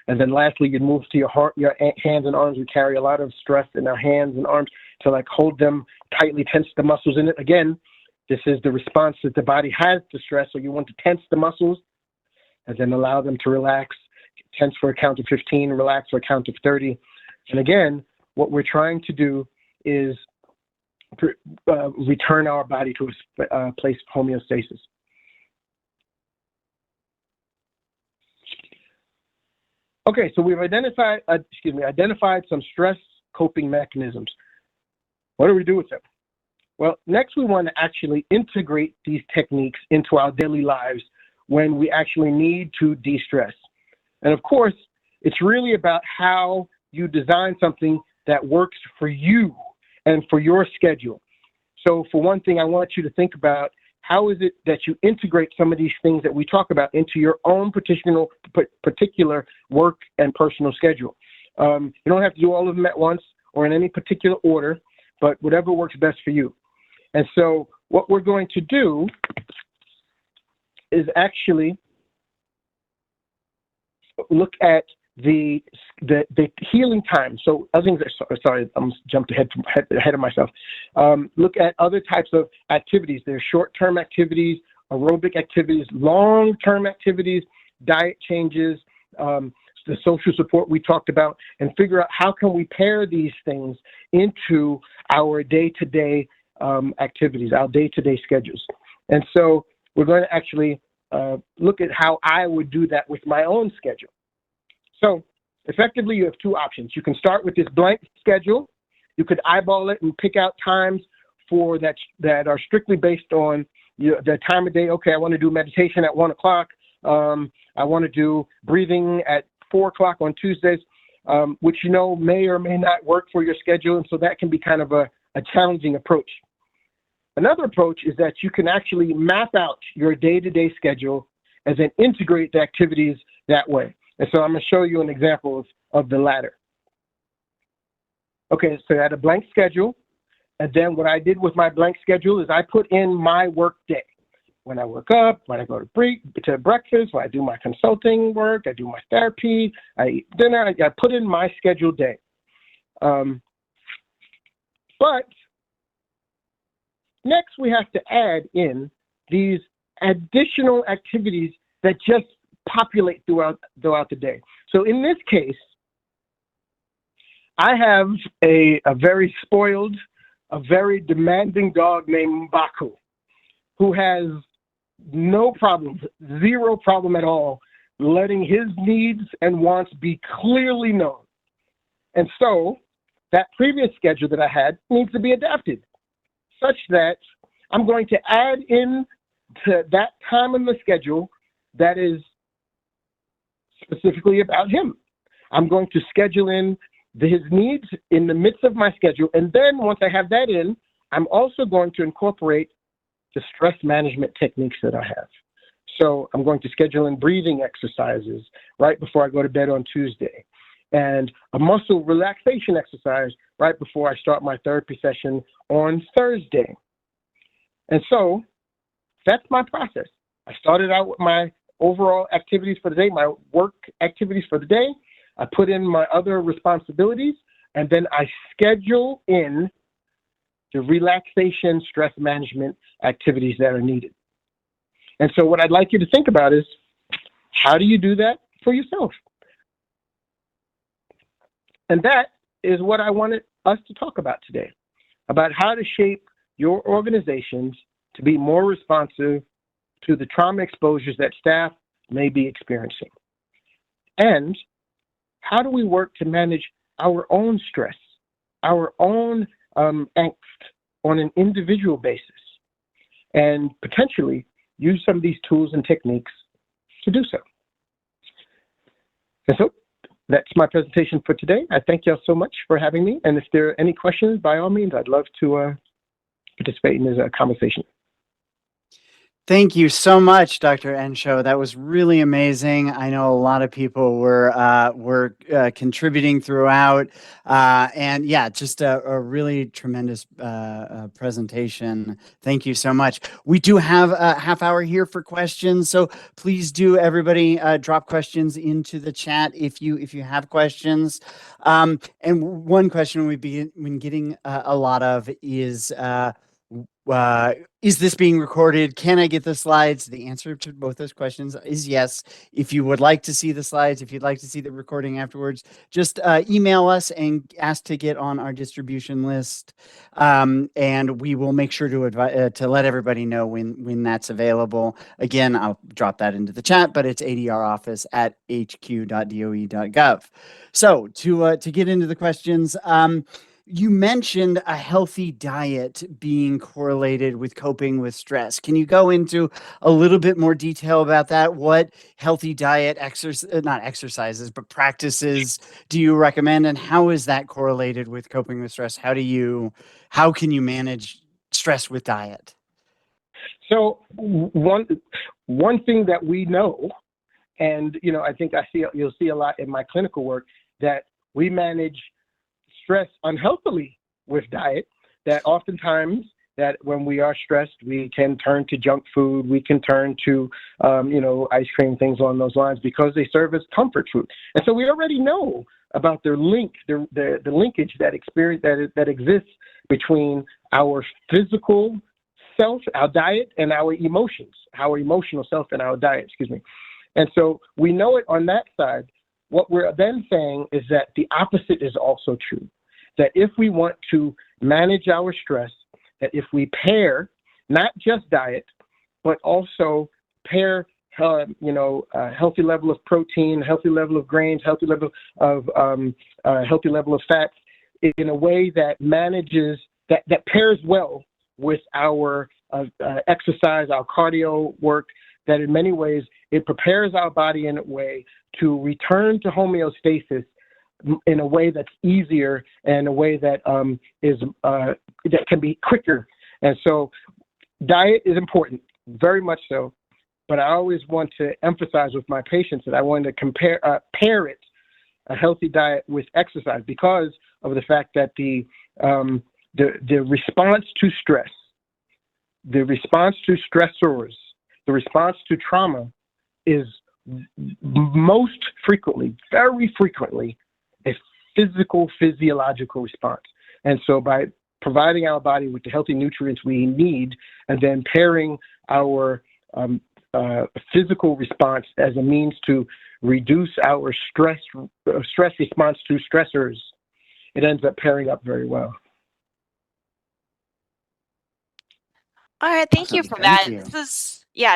And then lastly, you'd move to your heart, your hands and arms. We carry a lot of stress in our hands and arms to hold them tightly, tense the muscles in it. Again, this is the response that the body has to stress. So you want to tense the muscles and then allow them to relax, tense for a count of 15, relax for a count of 30. And again, what we're trying to do is return our body to a place of homeostasis. Okay, so we've identified some stress coping mechanisms. What do we do with them? Well, next we want to actually integrate these techniques into our daily lives when we actually need to de-stress. And of course, it's really about how you design something that works for you and for your schedule. So for one thing, I want you to think about how is it that you integrate some of these things that we talk about into your own particular work and personal schedule. You don't have to do all of them at once or in any particular order, but whatever works best for you. And so what we're going to do is actually look at the healing time. So other things, sorry, I'm jumped ahead of myself. Look at other types of activities. There's short-term activities, aerobic activities, long-term activities, diet changes, the social support we talked about, and figure out how can we pair these things into our day-to-day activities, our day-to-day schedules. And so we're going to actually look at how I would do that with my own schedule. So effectively, you have 2 options. You can start with this blank schedule. You could eyeball it and pick out times for that are strictly based on the time of day. Okay, I want to do meditation at 1 o'clock. I want to do breathing at 4 o'clock on Tuesdays. which may or may not work for your schedule, and so that can be kind of a challenging approach. Another approach is that you can actually map out your day-to-day schedule and then integrate the activities that way. And so I'm going to show you an example of the latter. Okay, so I had a blank schedule, and then what I did with my blank schedule is I put in my work day. When I wake up, when I go to breakfast, when I do my consulting work, I do my therapy, I eat dinner, I put in my scheduled day. But next we have to add in these additional activities that just populate throughout the day. So in this case, I have a very spoiled, a very demanding dog named Baku, who has no problem, zero problem at all, letting his needs and wants be clearly known. And so that previous schedule that I had needs to be adapted such that I'm going to add in to that time in the schedule that is specifically about him. I'm going to schedule in his needs in the midst of my schedule. And then once I have that in, I'm also going to incorporate the stress management techniques that I have. So I'm going to schedule in breathing exercises right before I go to bed on Tuesday, and a muscle relaxation exercise right before I start my therapy session on Thursday. And so that's my process. I started out with my overall activities for the day, my work activities for the day. I put in my other responsibilities, and then I schedule in the relaxation, stress management activities that are needed. And so what I'd like you to think about is, how do you do that for yourself? And that is what I wanted us to talk about today, about how to shape your organizations to be more responsive to the trauma exposures that staff may be experiencing. And how do we work to manage our own stress, our own angst on an individual basis, and potentially use some of these tools and techniques to do so. And so that's my presentation for today. I thank y'all so much for having me. And if there are any questions, by all means, I'd love to participate in this conversation.
Thank you so much, Dr. Enshow. That was really amazing. I know a lot of people were contributing throughout, and yeah, just a really tremendous presentation. Thank you so much. We do have a half hour here for questions, so please do, everybody, drop questions into the chat if you have questions. And one question we've been getting a lot of is this being recorded? Can I get the slides? The answer to both those questions is yes. If you would like to see the slides, if you'd like to see the recording afterwards, just email us and ask to get on our distribution list, and we will make sure to let everybody know when that's available. Again, I'll drop that into the chat, but it's adroffice@hq.doe.gov. So to get into the questions, you mentioned a healthy diet being correlated with coping with stress. Can you go into a little bit more detail about that? What healthy diet not exercises, but practices do you recommend, and how is that correlated with coping with stress? How can you manage stress with diet?
So one thing that we know, and I think you'll see a lot in my clinical work, that we manage stress unhealthily with diet, that oftentimes that when we are stressed, we can turn to junk food, we can turn to, ice cream, things along those lines, because they serve as comfort food. And so we already know about the linkage that exists between our physical self, our diet, and our emotions, our emotional self and our diet, And so we know it on that side. What we're then saying is that the opposite is also true, that if we want to manage our stress, that if we pair not just diet, but also pair, a healthy level of protein, healthy level of grains, healthy level of fats, in a way that manages, that pairs well with our exercise, our cardio work, that in many ways it prepares our body in a way to return to homeostasis in a way that's easier and a way that that can be quicker. And so diet is important, very much so. But I always want to emphasize with my patients that I want to pair it, a healthy diet, with exercise, because of the fact that the response to stress, the response to stressors, the response to trauma is most frequently, very frequently, a physiological response. And so by providing our body with the healthy nutrients we need, and then pairing our physical response as a means to reduce our stress response to stressors, it ends up pairing up very well.
All right, thank you
Awesome.
for
Thank
that.
you.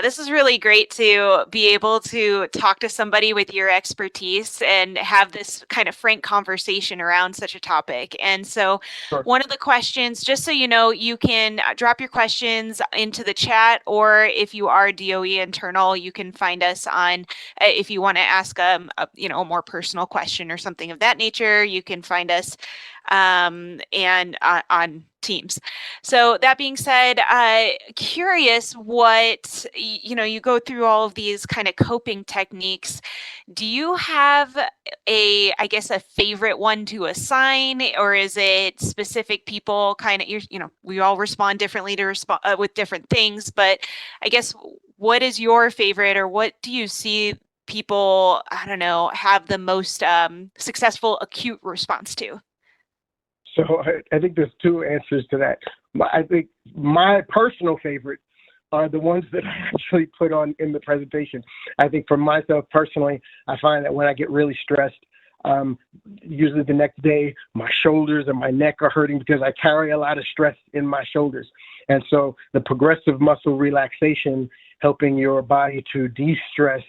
This is really great to be able to talk to somebody with your expertise and have this kind of frank conversation around such a topic. And so
Sure.
one of the questions, just so you know, you can drop your questions into the chat, or if you are DOE internal, you can find us on, if you want to ask a more personal question or something of that nature, you can find us and on Teams. So that being said, curious what, you go through all of these kind of coping techniques. Do you have a favorite one to assign, or is it specific people kind of, we all respond differently to with different things, but I guess what is your favorite, or what do you see people, I don't know, have the most successful acute response to?
So I think there's two answers to that. I think my personal favorite are the ones that I actually put on in the presentation. I think for myself personally, I find that when I get really stressed, usually the next day, my shoulders and my neck are hurting because I carry a lot of stress in my shoulders. And so the progressive muscle relaxation, helping your body to de-stress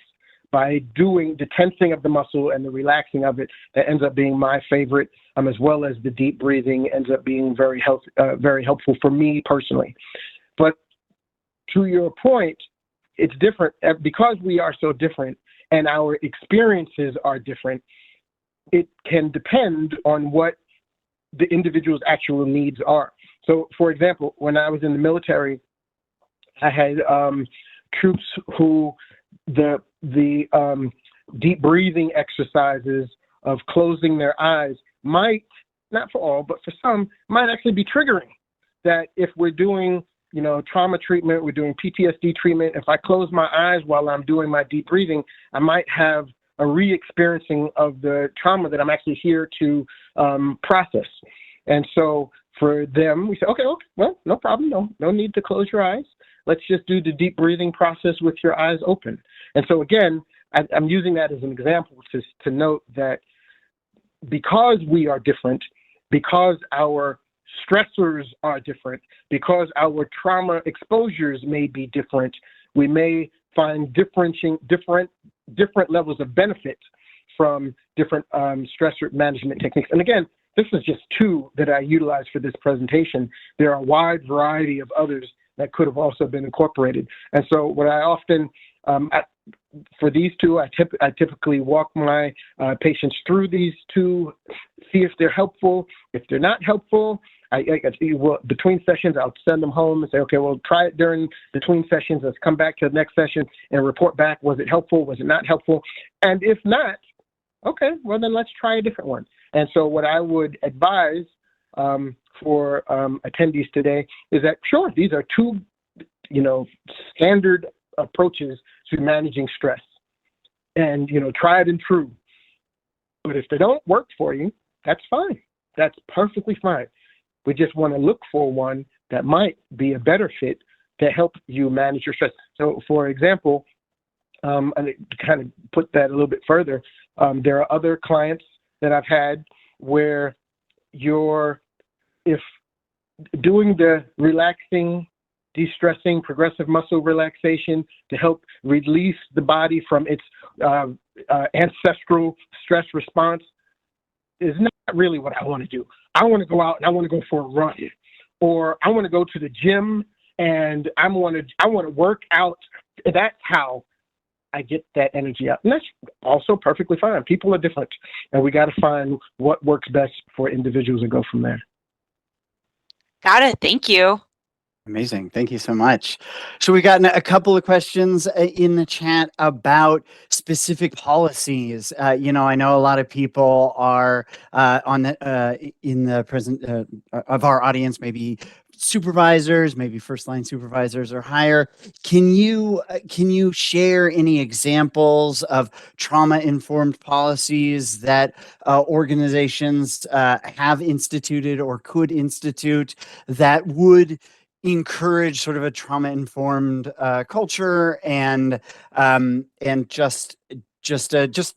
by doing the tensing of the muscle and the relaxing of it, that ends up being my favorite, as well as the deep breathing ends up being very helpful for me personally. But to your point, it's different because we are so different and our experiences are different. It can depend on what the individual's actual needs are. So, for example, when I was in the military, I had troops who the deep breathing exercises of closing their eyes might, not for all, but for some, might actually be triggering. That if we're doing, trauma treatment, we're doing PTSD treatment, if I close my eyes while I'm doing my deep breathing, I might have a re-experiencing of the trauma that I'm actually here to process. And so for them, we say, okay, well, no problem, no need to close your eyes. Let's just do the deep breathing process with your eyes open. And so again, I'm using that as an example to note that because we are different, because our stressors are different, because our trauma exposures may be different, we may find different levels of benefit from different stress management techniques. And again, this is just two that I utilized for this presentation. There are a wide variety of others that could have also been incorporated. And so what I often, for these two, I typically walk my patients through these two, see if they're helpful. If they're not helpful, between sessions, I'll send them home and say, okay, well, try it during between sessions. Let's come back to the next session and report back. Was it helpful? Was it not helpful? And if not, okay, well, then let's try a different one. And so what I would advise for attendees today is that, sure, these are two, standard approaches to managing stress, and, try it and true. But if they don't work for you, that's fine. That's perfectly fine. We just want to look for one that might be a better fit to help you manage your stress. So, for example, and to kind of put that a little bit further, there are other clients that I've had where if doing the relaxing, de-stressing, progressive muscle relaxation to help release the body from its ancestral stress response is not really what I want to do. I want to go out and I want to go for a run, or I want to go to the gym and I want to work out. That's how I get that energy out. And that's also perfectly fine. People are different, and we got to find what works best for individuals and go from there.
Got it. Thank you.
Amazing. Thank you so much. So we got a couple of questions in the chat about specific policies. I know a lot of people are in the present of our audience, maybe supervisors, maybe first line supervisors or higher. Can you share any examples of trauma informed policies that organizations have instituted or could institute that would encourage sort of a trauma-informed culture and just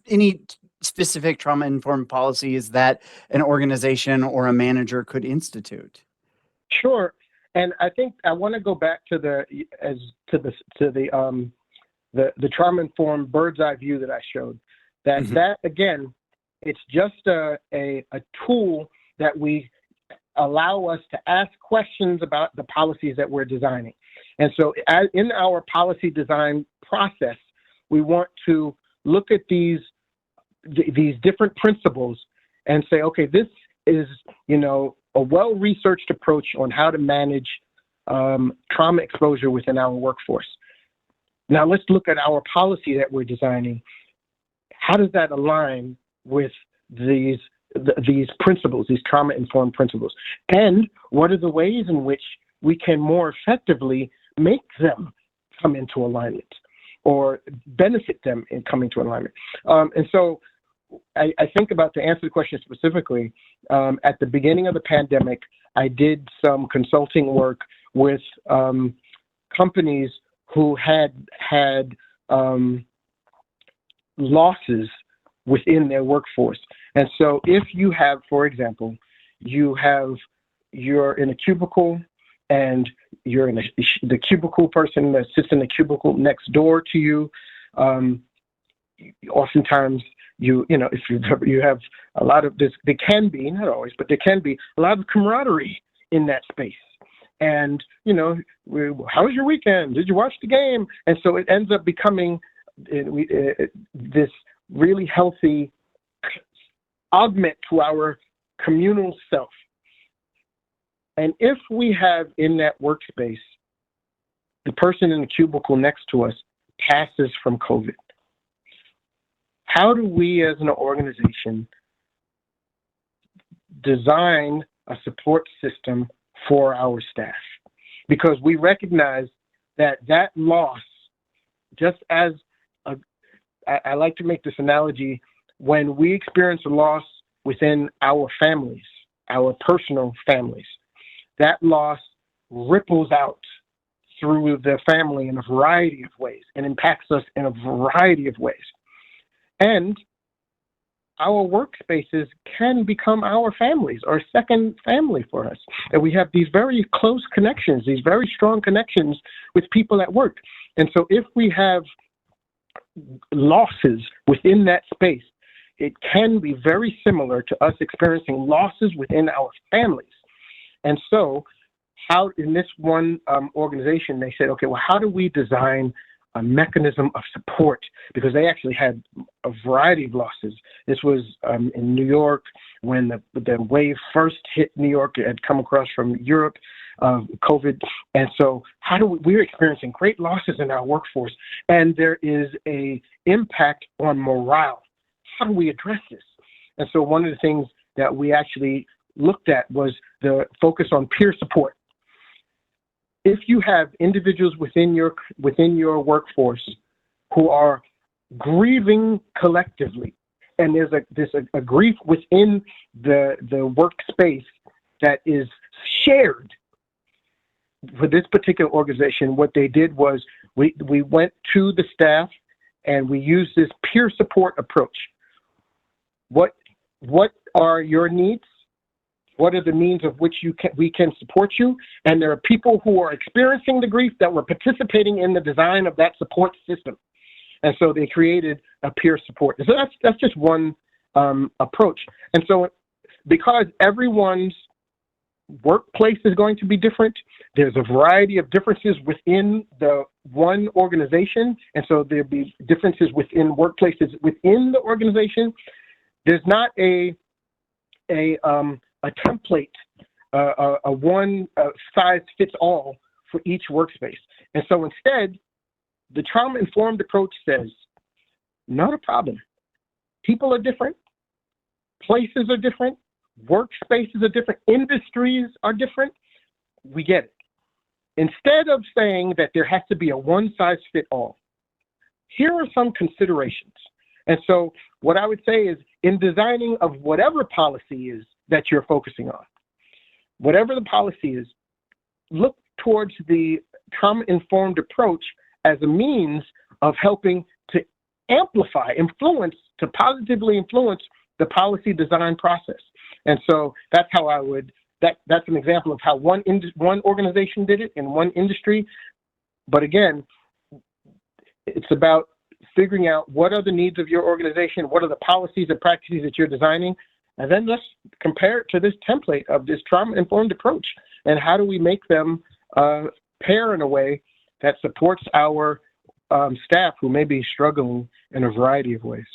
any specific trauma-informed policies that an organization or a manager could institute?
Sure, and I think I want to go back to the trauma-informed bird's eye view that I showed. That again, it's just a tool that we allow us to ask questions about the policies that we're designing. And so in our policy design process, we want to look at these different principles and say, okay, this is, a well-researched approach on how to manage trauma exposure within our workforce. Now let's look at our policy that we're designing. How does that align with these principles, these trauma-informed principles? And what are the ways in which we can more effectively make them come into alignment or benefit them in coming to alignment? And so I think about, to answer the question specifically, at the beginning of the pandemic, I did some consulting work with companies who had losses within their workforce. And so if you have, for example, you're in a cubicle and you're in the cubicle person that sits in the cubicle next door to you, oftentimes if you have a lot of this, there can be, not always, but there can be a lot of camaraderie in that space. And, how was your weekend? Did you watch the game? And so it ends up becoming this really healthy augment to our communal self. And if we have in that workspace, the person in the cubicle next to us passes from COVID, how do we as an organization design a support system for our staff? Because we recognize that loss, just as I like to make this analogy, when we experience a loss within our families, our personal families, that loss ripples out through the family in a variety of ways and impacts us in a variety of ways. And our workspaces can become our families or second family for us. And we have these very close connections, these very strong connections with people at work. And so if we have losses within that space, it can be very similar to us experiencing losses within our families. And so how, in this one organization, they said, okay, well, how do we design a mechanism of support? Because they actually had a variety of losses. This was in New York when the wave first hit New York. It had come across from Europe, COVID. And so we're experiencing great losses in our workforce, and there is a impact on morale. How do we address this? And so one of the things that we actually looked at was the focus on peer support. If you have individuals within your workforce who are grieving collectively, and there's a grief within the workspace that is shared. For this particular organization, what they did was we went to the staff and we used this peer support approach. What are your needs? What are the means of which we can support you? And there are people who are experiencing the grief that were participating in the design of that support system. And so they created a peer support. So that's just one approach. And so because everyone's workplace is going to be different. There's a variety of differences within the one organization, and so there'll be differences within workplaces within the organization. There's not a template, a one size fits all for each workspace. And so instead, the trauma-informed approach says, not a problem. People are different, places are different, workspaces are different, industries are different. We get it. Instead of saying that there has to be a one-size-fit-all, here are some considerations. And so what I would say is, in designing of whatever policy is that you're focusing on, whatever the policy is, look towards the trauma-informed approach as a means of helping to amplify, influence, to positively influence the policy design process. And so that's how I would, that's an example of how one organization did it in one industry. But again, it's about figuring out what are the needs of your organization, what are the policies and practices that you're designing, and then let's compare it to this template of this trauma-informed approach, and how do we make them pair in a way that supports our staff who may be struggling in a variety of ways.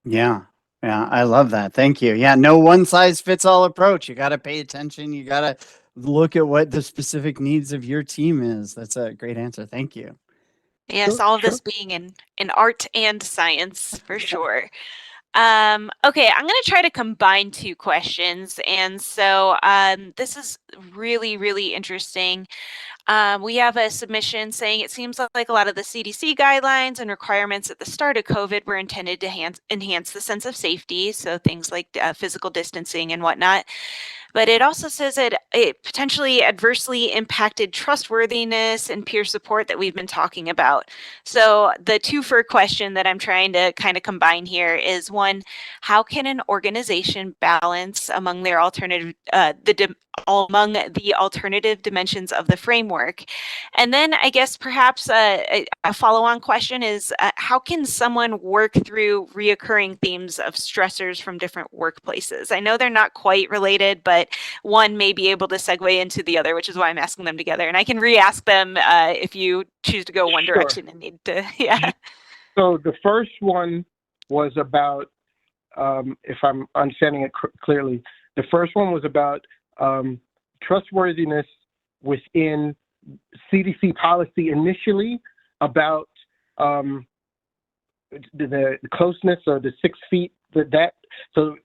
Yeah. Yeah, I love that. Thank you. Yeah, no one size fits all approach. You got to pay attention. You got to look at what the specific needs of your team is. That's a great answer. Thank you.
Yes,
Sure,
all of
sure.
this being in art and science for sure. Okay, I'm going to try to combine two questions. And so this is really, really interesting. We have a submission saying it seems like a lot of the CDC guidelines and requirements at the start of COVID were intended to enhance the sense of safety. So things like physical distancing and whatnot. But it also says that it potentially adversely impacted trustworthiness and peer support that we've been talking about. So the two-for question that I'm trying to kind of combine here is, one, how can an organization balance among their alternative among the alternative dimensions of the framework? And then I guess perhaps a follow-on question is, how can someone work through reoccurring themes of stressors from different workplaces? I know they're not quite related, but one may be able to segue into the other, which is why I'm asking them together. And I can re-ask them if you choose to go one
Sure.
direction and need to, yeah.
So the first one was about, if I'm understanding it clearly, the first one was about trustworthiness within CDC policy initially, about the closeness or the 6 feet, so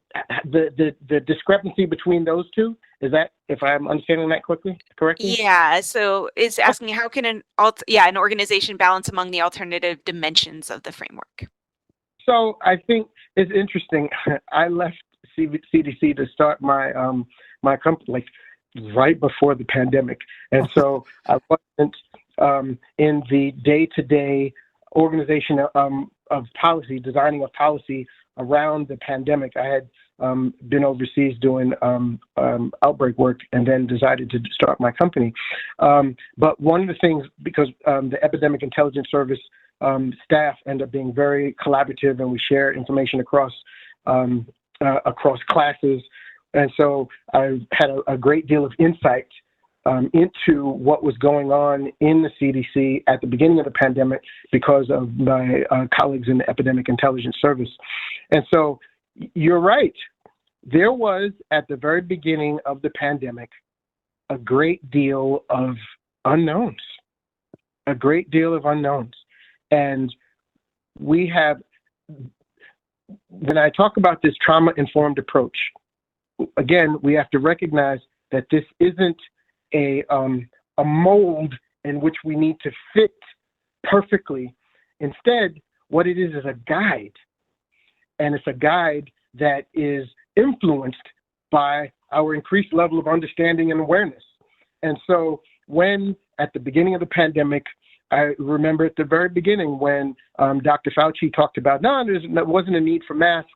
the discrepancy between those two, is that, if I'm understanding that correctly?
Yeah, so it's asking how can an organization balance among the alternative dimensions of the framework?
So I think it's interesting. I left CDC to start my my company like right before the pandemic, and so I wasn't in the day-to-day organization of policy, designing of policy around the pandemic. I had been overseas doing outbreak work, and then decided to start my company. But one of the things, because the Epidemic Intelligence Service staff end up being very collaborative, and we share information across classes, and so I had a great deal of insight into what was going on in the CDC at the beginning of the pandemic because of my colleagues in the Epidemic Intelligence Service. And so you're right. There was, at the very beginning of the pandemic, a great deal of unknowns, And we have, when I talk about this trauma-informed approach, again, we have to recognize that this isn't a mold in which we need to fit perfectly. Instead, what it is a guide. And it's a guide that is influenced by our increased level of understanding and awareness. And so when, at the beginning of the pandemic, I remember at the very beginning when Dr. Fauci talked about, there wasn't a need for masks.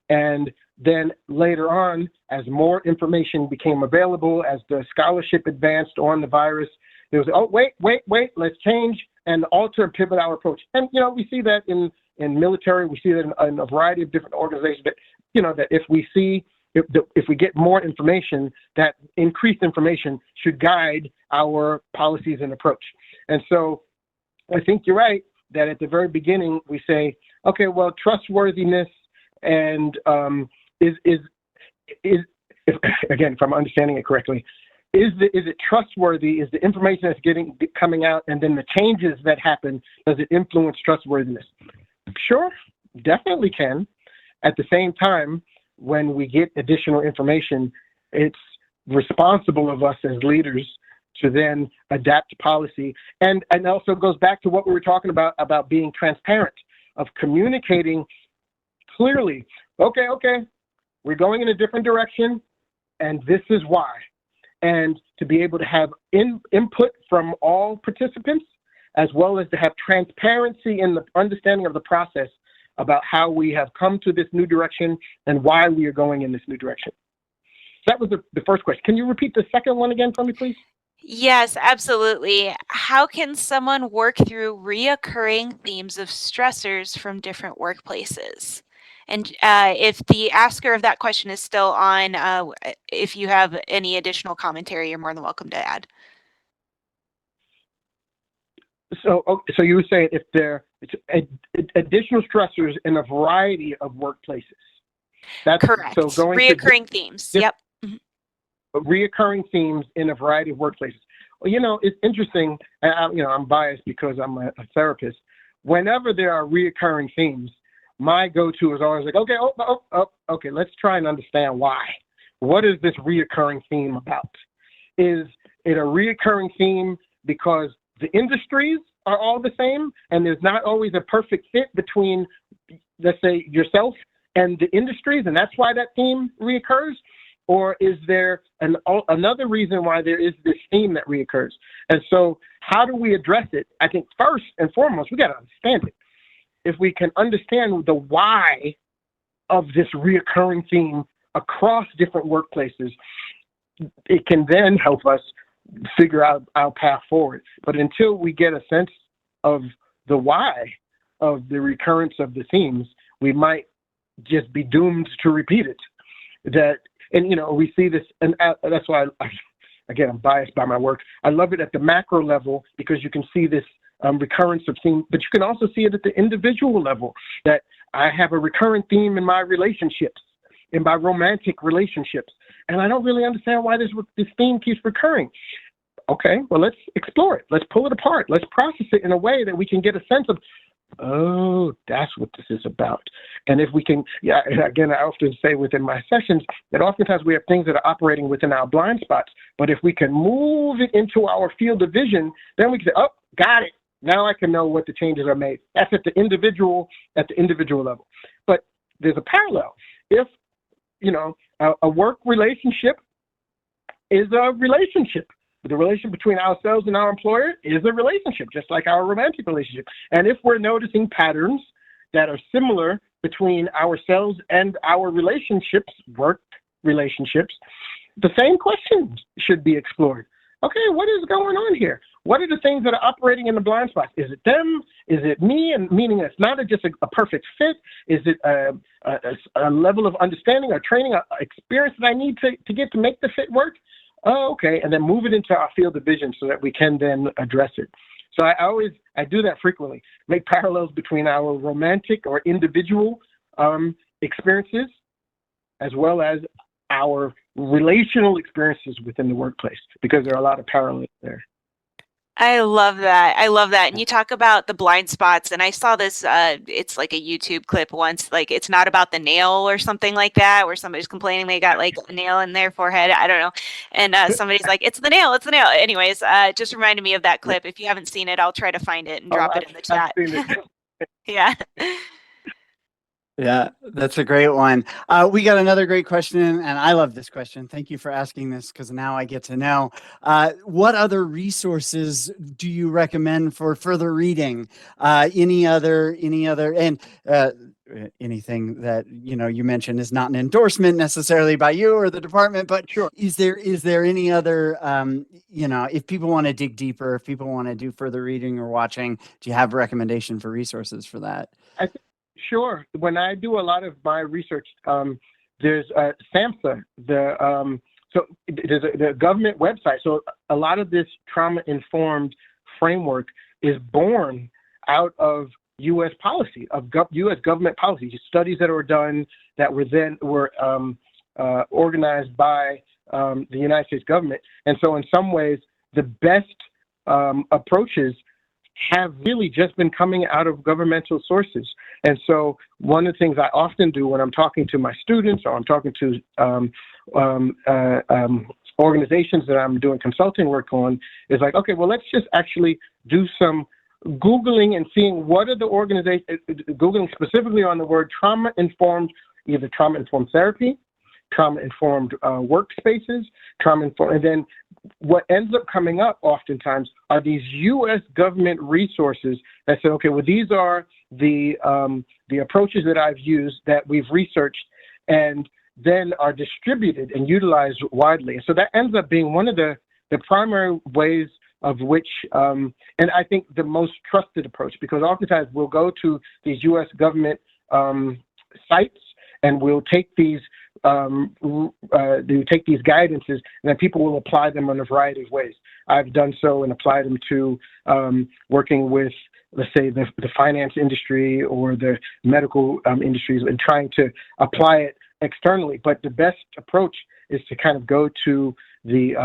And then later on, as more information became available, as the scholarship advanced on the virus, there was, wait, let's change and alter and pivot our approach. And, we see that in military, we see that in a variety of different organizations, that, that if if we get more information, that increased information should guide our policies and approach. And so I think you're right that at the very beginning we say, okay, well, trustworthiness and again, if I'm understanding it correctly, is it trustworthy? Is the information that's coming out, and then the changes that happen, does it influence trustworthiness? Sure, definitely can. At the same time, when we get additional information, it's responsible of us as leaders to then adapt policy. And also goes back to what we were talking about being transparent, of communicating clearly, okay, we're going in a different direction, and this is why. And to be able to have input from all participants, as well as to have transparency in the understanding of the process about how we have come to this new direction and why we are going in this new direction. So that was the first question. Can you repeat the second one again for me, please?
Yes, absolutely. How can someone work through reoccurring themes of stressors from different workplaces? And if the asker of that question is still on, if you have any additional commentary, you're more than welcome to add.
So you were saying if there additional stressors in a variety of workplaces. That's
correct.
So going
reoccurring themes. Yep.
Reoccurring themes in a variety of workplaces. Well, it's interesting. I'm biased because I'm a therapist. Whenever there are reoccurring themes, my go-to is always like, okay, let's try and understand why. What is this reoccurring theme about? Is it a reoccurring theme because the industries are all the same and there's not always a perfect fit between, let's say, yourself and the industries, and that's why that theme reoccurs? Or is there another reason why there is this theme that reoccurs? And so how do we address it? I think first and foremost, we got to understand it. If we can understand the why of this reoccurring theme across different workplaces, it can then help us figure out our path forward. But until we get a sense of the why of the recurrence of the themes, we might just be doomed to repeat it. We see this, and that's why, again, I'm biased by my work. I love it at the macro level because you can see this recurrence of theme, but you can also see it at the individual level, that I have a recurrent theme in my relationships, in my romantic relationships, and I don't really understand why this theme keeps recurring. Okay, well, let's explore it. Let's pull it apart. Let's process it in a way that we can get a sense of, oh, that's what this is about. And if we can, again, I often say within my sessions that oftentimes we have things that are operating within our blind spots, but if we can move it into our field of vision, then we can say, oh, got it. Now I can know what the changes are made. That's at the individual level. But there's a parallel. If, a work relationship is a relationship. The relationship between ourselves and our employer is a relationship, just like our romantic relationship. And if we're noticing patterns that are similar between ourselves and our relationships, work relationships, the same questions should be explored. Okay, what is going on here? What are the things that are operating in the blind spots? Is it them? Is it me? And meaning it's not just a perfect fit. Is it a level of understanding or training, or experience that I need to get to make the fit work? Oh, okay, and then move it into our field of vision so that we can then address it. So I do that frequently, make parallels between our romantic or individual experiences as well as our relational experiences within the workplace, because there are a lot of parallels there.
I love that. And you talk about the blind spots, and I saw this, it's like a YouTube clip once, like it's not about the nail or something like that, where somebody's complaining they got like a nail in their forehead. I don't know. And somebody's like, it's the nail. Anyways, just reminded me of that clip. If you haven't seen it, I'll try to find it and drop it in the chat.
I've seen it.
Yeah.
Yeah, that's a great one. We got another great question, and I love this question. Thank you for asking this, because now I get to know. What other resources do you recommend for further reading? Any other, and anything that you mentioned is not an endorsement necessarily by you or the department, but
sure.
Is there any other, if people want to dig deeper, if people want to do further reading or watching, do you have a recommendation for resources for that?
Sure. When I do a lot of my research, there's SAMHSA, so there's the government website. So a lot of this trauma-informed framework is born out of U.S. policy, of U.S. government policy, studies that were done that were organized by the United States government. And so in some ways, the best approaches have really just been coming out of governmental sources. And so one of the things I often do when I'm talking to my students or I'm talking to organizations that I'm doing consulting work on is like, okay, well, let's just actually do some Googling and seeing what are the organizations, Googling specifically on the word trauma-informed, either trauma-informed therapy, trauma-informed workspaces, trauma-informed, and then what ends up coming up oftentimes are these U.S. government resources that say, okay, well, these are the approaches that I've used that we've researched and then are distributed and utilized widely. So that ends up being one of the primary ways of which, and I think the most trusted approach, because oftentimes we'll go to these U.S. government sites and we'll take these guidances, and then people will apply them in a variety of ways. I've done so and applied them to working with, let's say, the finance industry or the medical industries and trying to apply it externally. But the best approach is to kind of go to the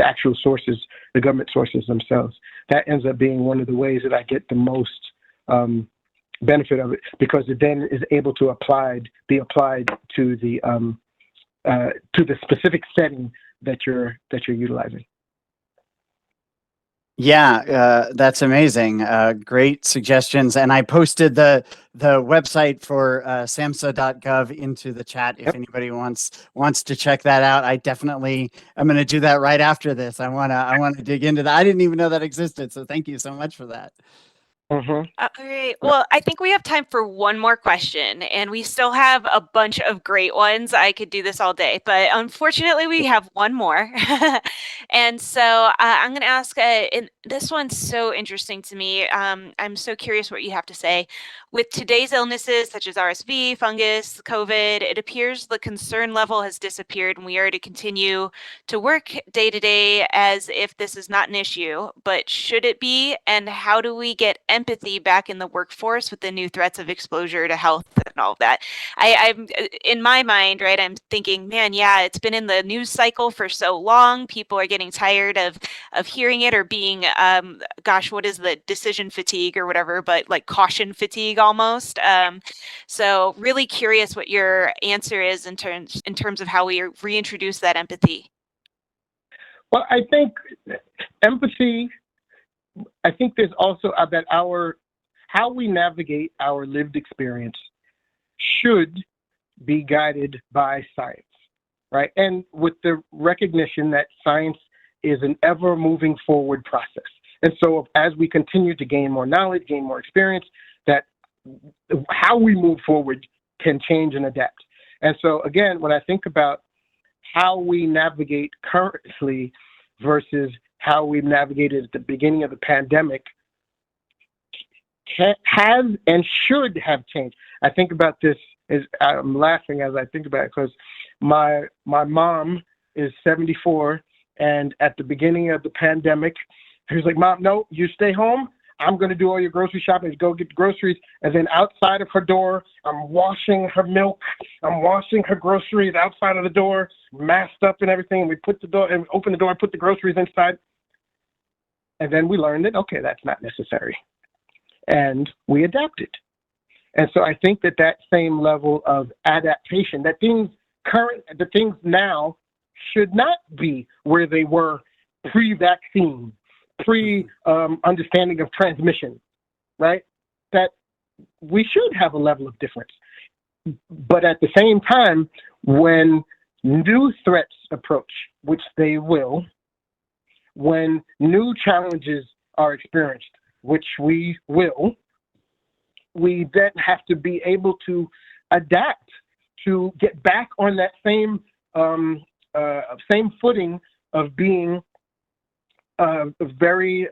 actual sources, the government sources themselves. That ends up being one of the ways that I get the most benefit of it, because it then is able to be applied to the specific setting that you're utilizing.
Yeah, that's amazing. Great suggestions. And I posted the website for samhsa.gov into the chat if anybody wants to check that out. I'm going to do that right after this. I want to dig into that. I didn't even know that existed. So thank you so much for that.
Mm-hmm.
All right. Well, I think we have time for one more question, and we still have a bunch of great ones. I could do this all day, but unfortunately, we have one more. And so I'm going to ask, and this one's so interesting to me. I'm so curious what you have to say. With today's illnesses, such as RSV, fungus, COVID, it appears the concern level has disappeared, and we are to continue to work day to day as if this is not an issue. But should it be? And how do we get empathy back in the workforce with the new threats of exposure to health and all of that? I'm in my mind, right? I'm thinking, man, yeah, it's been in the news cycle for so long. People are getting tired of hearing it or being, gosh, what is the decision fatigue or whatever, but like caution fatigue almost. So really curious what your answer is in terms of how we reintroduce that empathy.
Well, I think empathy, I think there's also that how we navigate our lived experience should be guided by science, right? And with the recognition that science is an ever moving forward process. And so as we continue to gain more knowledge, gain more experience, that how we move forward can change and adapt. And so again, when I think about how we navigate currently versus how we navigated at the beginning of the pandemic, has and should have changed. I think about this, I'm laughing as I think about it, because my mom is 74, and at the beginning of the pandemic, he was like, "Mom, no, you stay home. I'm going to do all your grocery shopping, go get the groceries." And then outside of her door, I'm washing her milk. I'm washing her groceries outside of the door, masked up and everything. And we open the door and put the groceries inside. And then we learned that, okay, that's not necessary. And we adapted. And so I think that same level of adaptation, the things now should not be where they were pre-vaccine, pre-understanding of transmission, right? That we should have a level of difference. But at the same time, when new threats approach, which they will, when new challenges are experienced, which we will, we then have to be able to adapt to get back on that same footing of being very,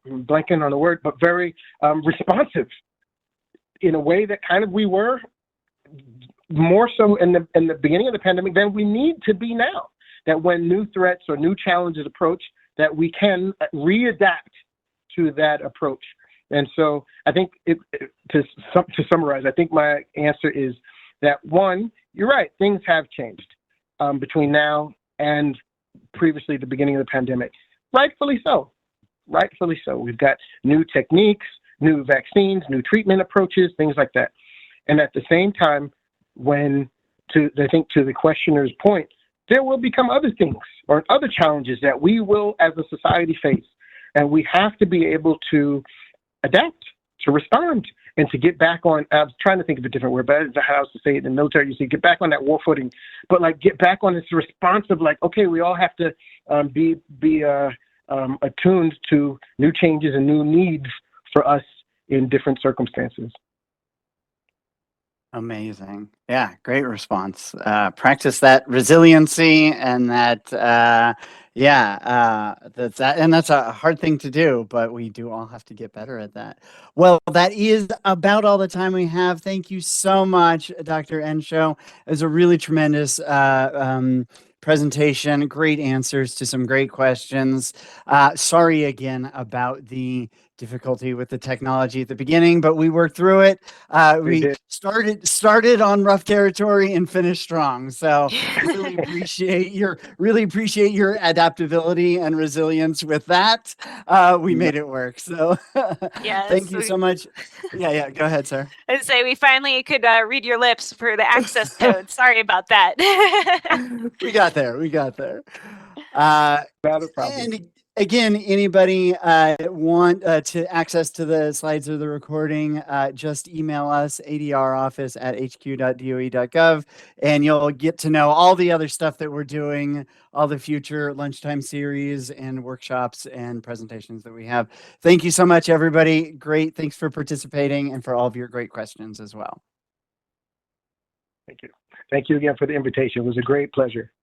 blanking on the word, but very responsive in a way that kind of we were more so in the beginning of the pandemic than we need to be now. That when new threats or new challenges approach, that we can readapt to that approach. And so I think to summarize, I think my answer is that, one, you're right, things have changed between now and previously the beginning of the pandemic. Rightfully so. Rightfully so. We've got new techniques, new vaccines, new treatment approaches, things like that. And at the same time, I think to the questioner's point, there will become other things or other challenges that we will as a society face. And we have to be able to adapt, to respond, and to get back on, I was trying to think of a different word, but that's how I was to say it in the military. You see, get back on that war footing, but like get back on this responsive, like, okay, we all have to be attuned to new changes and new needs for us in different circumstances.
Amazing. Yeah, great response. Practice that resiliency and that's a hard thing to do, but we do all have to get better at that. Well, that is about all the time we have. Thank you so much, Dr. Enshow. It was a really tremendous presentation, great answers to some great questions. Sorry again about the difficulty with the technology at the beginning, but we worked through it. We started on rough territory and finished strong. So really appreciate your adaptability and resilience with that. We made it work. So
Yes,
thank you so much. Yeah. Go ahead, sir.
I'd say we finally could read your lips for the access code. Sorry about that.
We got there.
Not a problem.
And again, anybody want to access to the slides of the recording, just email us, adroffice@hq.doe.gov, and you'll get to know all the other stuff that we're doing, all the future lunchtime series and workshops and presentations that we have. Thank you so much, everybody. Great. Thanks for participating and for all of your great questions as well.
Thank you. Thank you again for the invitation. It was a great pleasure.